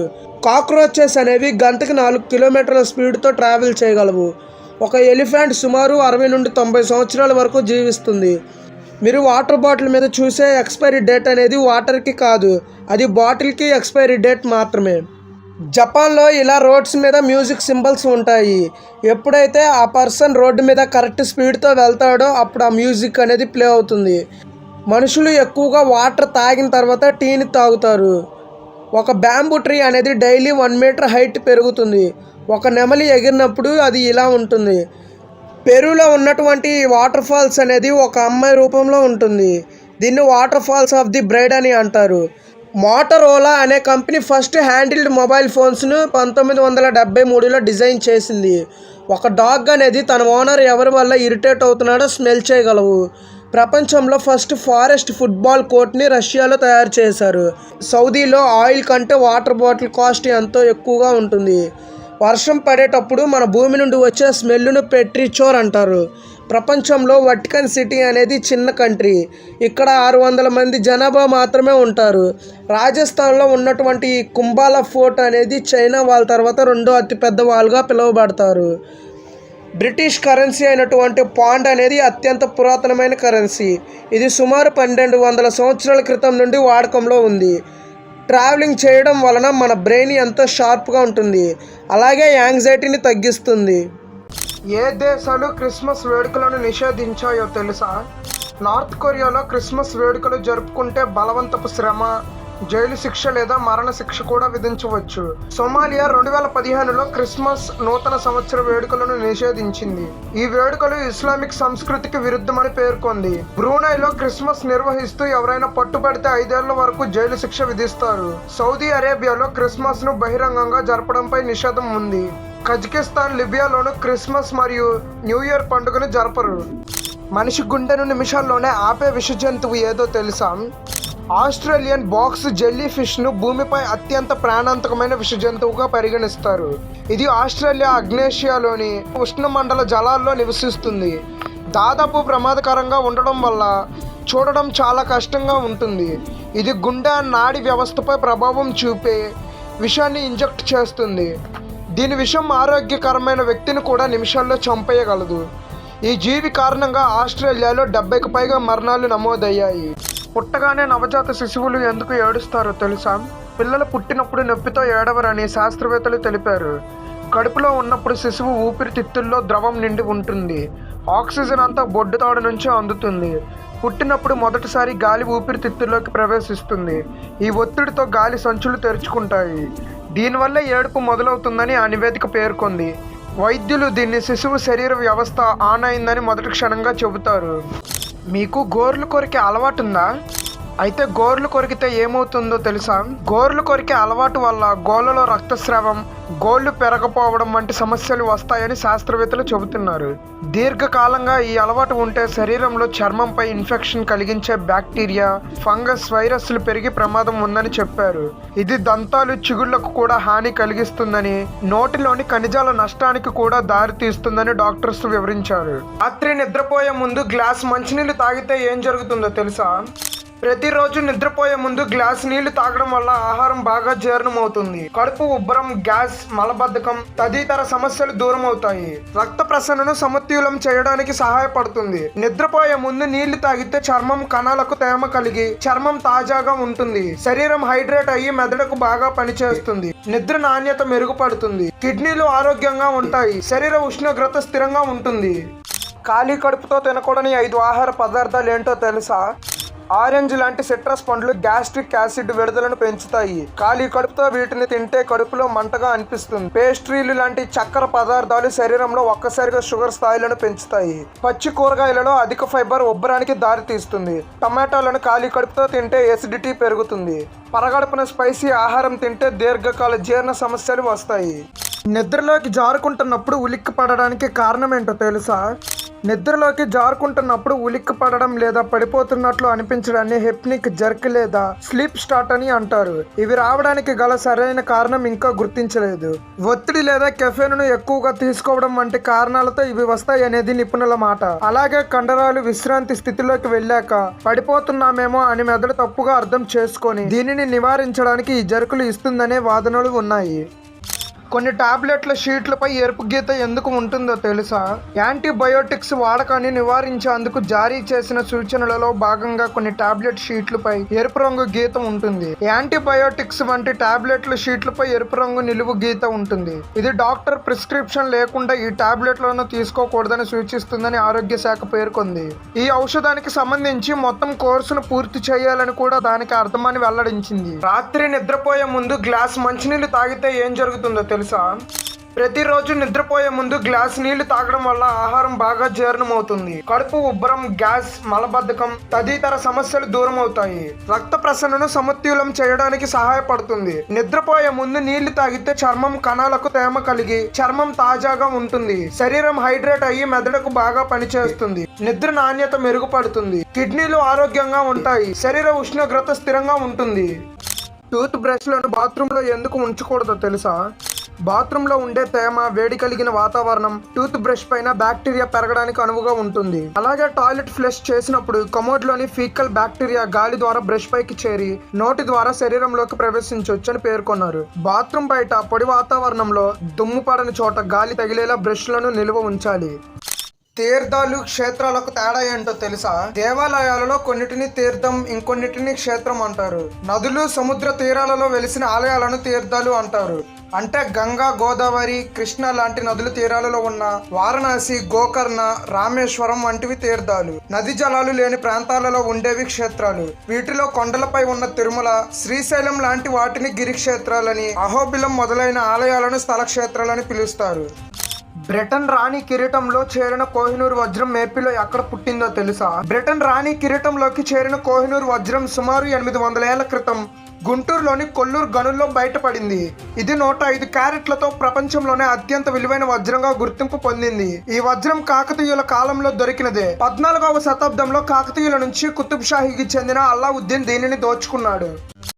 కాక్రోచెస్ అనేవి గంటకి 4 కిలోమీటర్ల స్పీడ్తో ట్రావెల్ చేయగలవు. ఒక ఎలిఫెంట్ సుమారు 60 నుండి 90 సంవత్సరాల వరకు జీవిస్తుంది. మీరు వాటర్ బాటిల్ మీద చూసే ఎక్స్పైరీ డేట్ అనేది వాటర్కి కాదు, అది బాటిల్కి ఎక్స్పైరీ డేట్ మాత్రమే. జపాన్లో ఇలా రోడ్స్ మీద మ్యూజిక్ సింబల్స్ ఉంటాయి. ఎప్పుడైతే ఆ పర్సన్ రోడ్డు మీద కరెక్ట్ స్పీడ్తో వెళ్తాడో అప్పుడు ఆ మ్యూజిక్ అనేది ప్లే అవుతుంది. మనుషులు ఎక్కువగా వాటర్ తాగిన తర్వాత టీని తాగుతారు. ఒక బ్యాంబూ ట్రీ అనేది డైలీ 1 meter హైట్ పెరుగుతుంది. ఒక నెమలి ఎగిరినప్పుడు అది ఇలా ఉంటుంది. పెరూలో ఉన్నటువంటి వాటర్ ఫాల్స్ అనేది ఒక అమ్మాయి రూపంలో ఉంటుంది. దీన్ని water falls of the bride అని అంటారు. మోటరోలా అనే కంపెనీ ఫస్ట్ హ్యాండిల్డ్ మొబైల్ ఫోన్స్ను 1973లో డిజైన్ చేసింది. ఒక డాగ్ అనేది తన ఓనర్ ఎవరి వల్ల ఇరిటేట్ అవుతున్నాడో స్మెల్ చేయగలవు. ప్రపంచంలో ఫస్ట్ ఫారెస్ట్ ఫుట్బాల్ కోర్ట్ని రష్యాలో తయారు చేశారు. సౌదీలో ఆయిల్ కంటే వాటర్ బాటిల్ కాస్ట్ ఎంతో ఎక్కువగా ఉంటుంది. వర్షం పడేటప్పుడు మన భూమి నుండి వచ్చే స్మెల్ను పెట్రిచోర్ అంటారు. ప్రపంచంలో వటికన్ సిటీ అనేది చిన్న కంట్రీ. ఇక్కడ 600 మంది జనాభా మాత్రమే ఉంటారు. రాజస్థాన్లో ఉన్నటువంటి ఈ కుంబాలా ఫోర్ట్ అనేది చైనా వాళ్ళ తర్వాత 2వ అతిపెద్ద వాల్గా పిలువబడతారు. బ్రిటిష్ కరెన్సీ అయినటువంటి పాండ్ అనేది అత్యంత పురాతనమైన కరెన్సీ. ఇది సుమారు 1200 సంవత్సరాల క్రితం నుండి వాడకంలో ఉంది. ట్రావెలింగ్ చేయడం వలన మన బ్రెయిన్ ఎంతో షార్ప్గా ఉంటుంది, అలాగే యాంగ్జైటీని తగ్గిస్తుంది. ఏ దేశాలు క్రిస్మస్ వేడుకలను నిషేధించాయో తెలుసా? నార్త్ కొరియాలో క్రిస్మస్ వేడుకలు జరుపుకుంటే బలవంతపు శ్రమ, జైలు శిక్ష లేదా మరణ శిక్ష కూడా విధించవచ్చు. సొమాలియా 2015లో క్రిస్మస్ నూతన సంవత్సర వేడుకలను నిషేధించింది. ఈ వేడుకలు ఇస్లామిక్ సంస్కృతికి విరుద్ధమని పేర్కొంది. బ్రూనైలో క్రిస్మస్ నిర్వహిస్తూ ఎవరైనా పట్టుబడితే 5 ఏళ్ల వరకు జైలు శిక్ష విధిస్తారు. సౌదీ అరేబియాలో క్రిస్మస్ ను బహిరంగంగా జరపడంపై నిషేధం ఉంది. కజకిస్తాన్, లిబియాలోను క్రిస్మస్ మరియు న్యూ ఇయర్ పండుగను జరపరు. మనిషి గుండెను నిమిషాల్లోనే ఆపే విష జంతువు ఏదో తెలుసా? ఆస్ట్రేలియన్ బాక్స్ జెల్లీ ఫిష్ను భూమిపై అత్యంత ప్రాణాంతకమైన విష జంతువుగా పరిగణిస్తారు. ఇది ఆస్ట్రేలియా అగ్నేషియాలోని ఉష్ణమండల జలాల్లో నివసిస్తుంది. దాదాపు ప్రమాదకరంగా ఉండడం వల్ల చూడడం చాలా కష్టంగా ఉంటుంది. ఇది గుండె నాడి వ్యవస్థపై ప్రభావం చూపే విషాన్ని ఇంజెక్ట్ చేస్తుంది. దీని విషం ఆరోగ్యకరమైన వ్యక్తిని కూడా నిమిషాల్లో చంపేయగలదు. ఈ జీవి కారణంగా ఆస్ట్రేలియాలో 70కి పైగా మరణాలు నమోదయ్యాయి. పుట్టగానే నవజాత శిశువులు ఎందుకు ఏడుస్తారో తెలుసా? పిల్లలు పుట్టినప్పుడు నొప్పితో ఏడవరని శాస్త్రవేత్తలు తెలిపారు. కడుపులో ఉన్నప్పుడు శిశువు ఊపిరితిత్తుల్లో ద్రవం నిండి ఉంటుంది. ఆక్సిజన్ అంతా బొడ్డుతాడు నుంచి అందుతుంది. పుట్టినప్పుడు మొదటిసారి గాలి ఊపిరితిత్తుల్లోకి ప్రవేశిస్తుంది. ఈ ఒత్తిడితో గాలి సంచులు తెరుచుకుంటాయి. దీనివల్ల ఏడుపు మొదలవుతుందని ఆ నివేదిక పేర్కొంది. వైద్యులు దీన్ని శిశువు శరీర వ్యవస్థ ఆన్ అయిందని మొదటి క్షణంగా చెబుతారు. మీకు గోర్లు కొరికే అలవాటు ఉందా? అయితే గోర్లు కొరికితే ఏమవుతుందో తెలుసా? గోర్లు కొరికే అలవాటు వల్ల గోళ్ళలో రక్తస్రావం, గోళ్ళు పెరగపోవడం వంటి సమస్యలు వస్తాయని శాస్త్రవేత్తలు చెబుతున్నారు. దీర్ఘకాలంగా ఈ అలవాటు ఉంటే శరీరంలో చర్మంపై ఇన్ఫెక్షన్ కలిగించే బ్యాక్టీరియా, ఫంగస్, వైరస్లు పెరిగి ప్రమాదం ఉందని చెప్పారు. ఇది దంతాలు, చిగుళ్లకు కూడా హాని కలిగిస్తుందని, నోటిలోని ఖనిజాల నష్టానికి కూడా దారితీస్తుందని డాక్టర్స్ వివరించారు. రాత్రి నిద్రపోయే ముందు గ్లాస్ మంచినీళ్ళు తాగితే ఏం జరుగుతుందో తెలుసా? ప్రతిరోజు నిద్రపోయే ముందు గ్లాస్ నీళ్లు తాగడం వల్ల ఆహారం బాగా జీర్ణమవుతుంది. కడుపు ఉబ్బరం, గ్యాస్, మలబద్ధకం తదితర సమస్యలు దూరం అవుతాయి. రక్త ప్రసరణను సమతుల్యం చేయడానికి సహాయపడుతుంది. నిద్రపోయే ముందు నీళ్లు తాగితే చర్మం కణాలకు తేమ కలిగి చర్మం తాజాగా ఉంటుంది. శరీరం హైడ్రేట్ అయ్యి మెదడుకు బాగా పనిచేస్తుంది. నిద్ర నాణ్యత మెరుగుపడుతుంది. కిడ్నీలు ఆరోగ్యంగా ఉంటాయి. శరీర ఉష్ణోగ్రత స్థిరంగా ఉంటుంది. ఖాళీ కడుపుతో తినకూడని 5 ఆహార పదార్థాలు ఏంటో తెలుసా? ఆరెంజ్ లాంటి సిట్రస్ పండ్లు గ్యాస్ట్రిక్ యాసిడ్ విడుదలను పెంచుతాయి. ఖాళీ కడుపుతో వీటిని తింటే కడుపులో మంటగా అనిపిస్తుంది. పేస్ట్రీలు లాంటి చక్కెర పదార్థాలు శరీరంలో ఒక్కసారిగా షుగర్ స్థాయిలను పెంచుతాయి. పచ్చి కూరగాయలలో అధిక ఫైబర్ ఉబ్బరానికి దారితీస్తుంది. టమాటాలను ఖాళీ కడుపుతో తింటే ఎసిడిటీ పెరుగుతుంది. పరగడుపున స్పైసీ ఆహారం తింటే దీర్ఘకాల జీర్ణ సమస్యలు వస్తాయి. నిద్రలోకి జారుకుంటున్నప్పుడు ఉలిక్కి పడడానికి కారణం ఏంటో తెలుసా? నిద్రలోకి జారుకుంటున్నప్పుడు ఉలిక్కి పడడం లేదా పడిపోతున్నట్లు అనిపించడాన్ని హెప్నిక్ జర్క్ లేదా స్లీప్ స్టార్ట్ అని అంటారు. ఇవి రావడానికి గల సరైన కారణం ఇంకా గుర్తించలేదు. ఒత్తిడి లేదా కెఫెన్ను ఎక్కువగా తీసుకోవడం వంటి కారణాలతో ఇవి వస్తాయి అనేది నిపుణుల మాట. అలాగే కండరాలు విశ్రాంతి స్థితిలోకి వెళ్ళాక పడిపోతున్నామేమో అని మెదడు తప్పుగా అర్థం చేసుకొని దీనిని నివారించడానికి ఈ జర్కులు ఇస్తుందనే వాదనలు ఉన్నాయి. కొన్ని టాబ్లెట్ల షీట్లపై ఎరుపు గీత ఎందుకు ఉంటుందో తెలుసా? యాంటీబయోటిక్స్ వాడకాన్ని నివారించేందుకు జారీ చేసిన సూచనలలో భాగంగా కొన్ని టాబ్లెట్ షీట్లపై ఎరుపు రంగు గీత ఉంటుంది. యాంటీబయోటిక్స్ వంటి టాబ్లెట్ల షీట్లపై ఎరుపు రంగు నిలువు గీత ఉంటుంది. ఇది డాక్టర్ ప్రిస్క్రిప్షన్ లేకుండా ఈ టాబ్లెట్లను తీసుకోకూడదని సూచిస్తుందని ఆరోగ్య శాఖ పేర్కొంది. ఈ ఔషధానికి సంబంధించి మొత్తం కోర్సును పూర్తి చేయాలని కూడా దానికి అర్థమని వెల్లడించింది. రాత్రి నిద్రపోయే ముందు గ్లాస్ మంచినీళ్ళు తాగితే ఏం జరుగుతుందో తెలుసా? ప్రతిరోజు నిద్రపోయే ముందు గ్లాస్ నీళ్లు తాగడం వల్ల ఆహారం బాగా జీర్ణమవుతుంది. కడుపు ఉబ్బరం, గ్యాస్, మలబద్ధకం తదితర సమస్యలు దూరం అవుతాయి. రక్త ప్రసరణను సమతుల్యం చేయడానికి సహాయపడుతుంది. నిద్రపోయే ముందు నీళ్లు తాగితే చర్మం కణాలకు తేమ కలిగి చర్మం తాజాగా ఉంటుంది. శరీరం హైడ్రేట్ అయ్యి మెదడుకు బాగా పనిచేస్తుంది. నిద్ర నాణ్యత మెరుగుపడుతుంది. కిడ్నీలు ఆరోగ్యంగా ఉంటాయి. శరీర ఉష్ణోగ్రత స్థిరంగా ఉంటుంది. టూత్ బ్రష్లను బాత్రూంలో ఎందుకు ఉంచకూడదో తెలుసా? బాత్రూంలో ఉండే తేమ, వేడి కలిగిన వాతావరణం టూత్ బ్రష్ పైన బ్యాక్టీరియా పెరగడానికి అనువుగా ఉంటుంది. అలాగే టాయిలెట్ ఫ్లష్ చేసినప్పుడు కమోడ్లోని ఫీకల్ బ్యాక్టీరియా గాలి ద్వారా బ్రష్ పైకి చేరి నోటి ద్వారా శరీరంలోకి ప్రవేశించవచ్చని పేర్కొన్నారు. బాత్రూం బయట పొడి వాతావరణంలో దుమ్ము పడని చోట గాలి తగిలేలా బ్రష్లను నిల్వ ఉంచాలి. తీర్థాలు, క్షేత్రాలకు తేడా ఏంటో తెలుసా? దేవాలయాలలో కొన్నిటిని తీర్థం, ఇంకొన్నిటిని క్షేత్రం అంటారు. నదులు, సముద్ర తీరాలలో వెలిసిన ఆలయాలను తీర్థాలు అంటారు. అంటే గంగా, గోదావరి, కృష్ణ లాంటి నదుల తీరాలలో ఉన్న వారణాసి, గోకర్ణ, రామేశ్వరం వంటివి తీర్థాలు. నది జలాలు లేని ప్రాంతాలలో ఉండేవి క్షేత్రాలు. వీటిలో కొండలపై ఉన్న తిరుమల, శ్రీశైలం లాంటి వాటిని గిరిక్షేత్రాలని, అహోబిలం మొదలైన ఆలయాలను స్థల క్షేత్రాలని పిలుస్తారు. బ్రిటన్ రాణి కిరీటంలో చేరిన కోహినూర్ వజ్రం ఏపీలో ఎక్కడ పుట్టిందో తెలుసా? బ్రిటన్ రాణి కిరీటంలోకి చేరిన కోహినూర్ వజ్రం సుమారు 800 ఏళ్ల క్రితం గుంటూరులోని కొల్లూరు గనుల్లో బయటపడింది. ఇది 105 క్యారెట్లతో ప్రపంచంలోనే అత్యంత విలువైన వజ్రంగా గుర్తింపు పొందింది. ఈ వజ్రం కాకతీయుల కాలంలో దొరికినదే. 14వ శతాబ్దంలో కాకతీయుల నుంచి కుతుబ్ షాహీకి చెందిన అల్లావుద్దీన్ దీనిని దోచుకున్నాడు.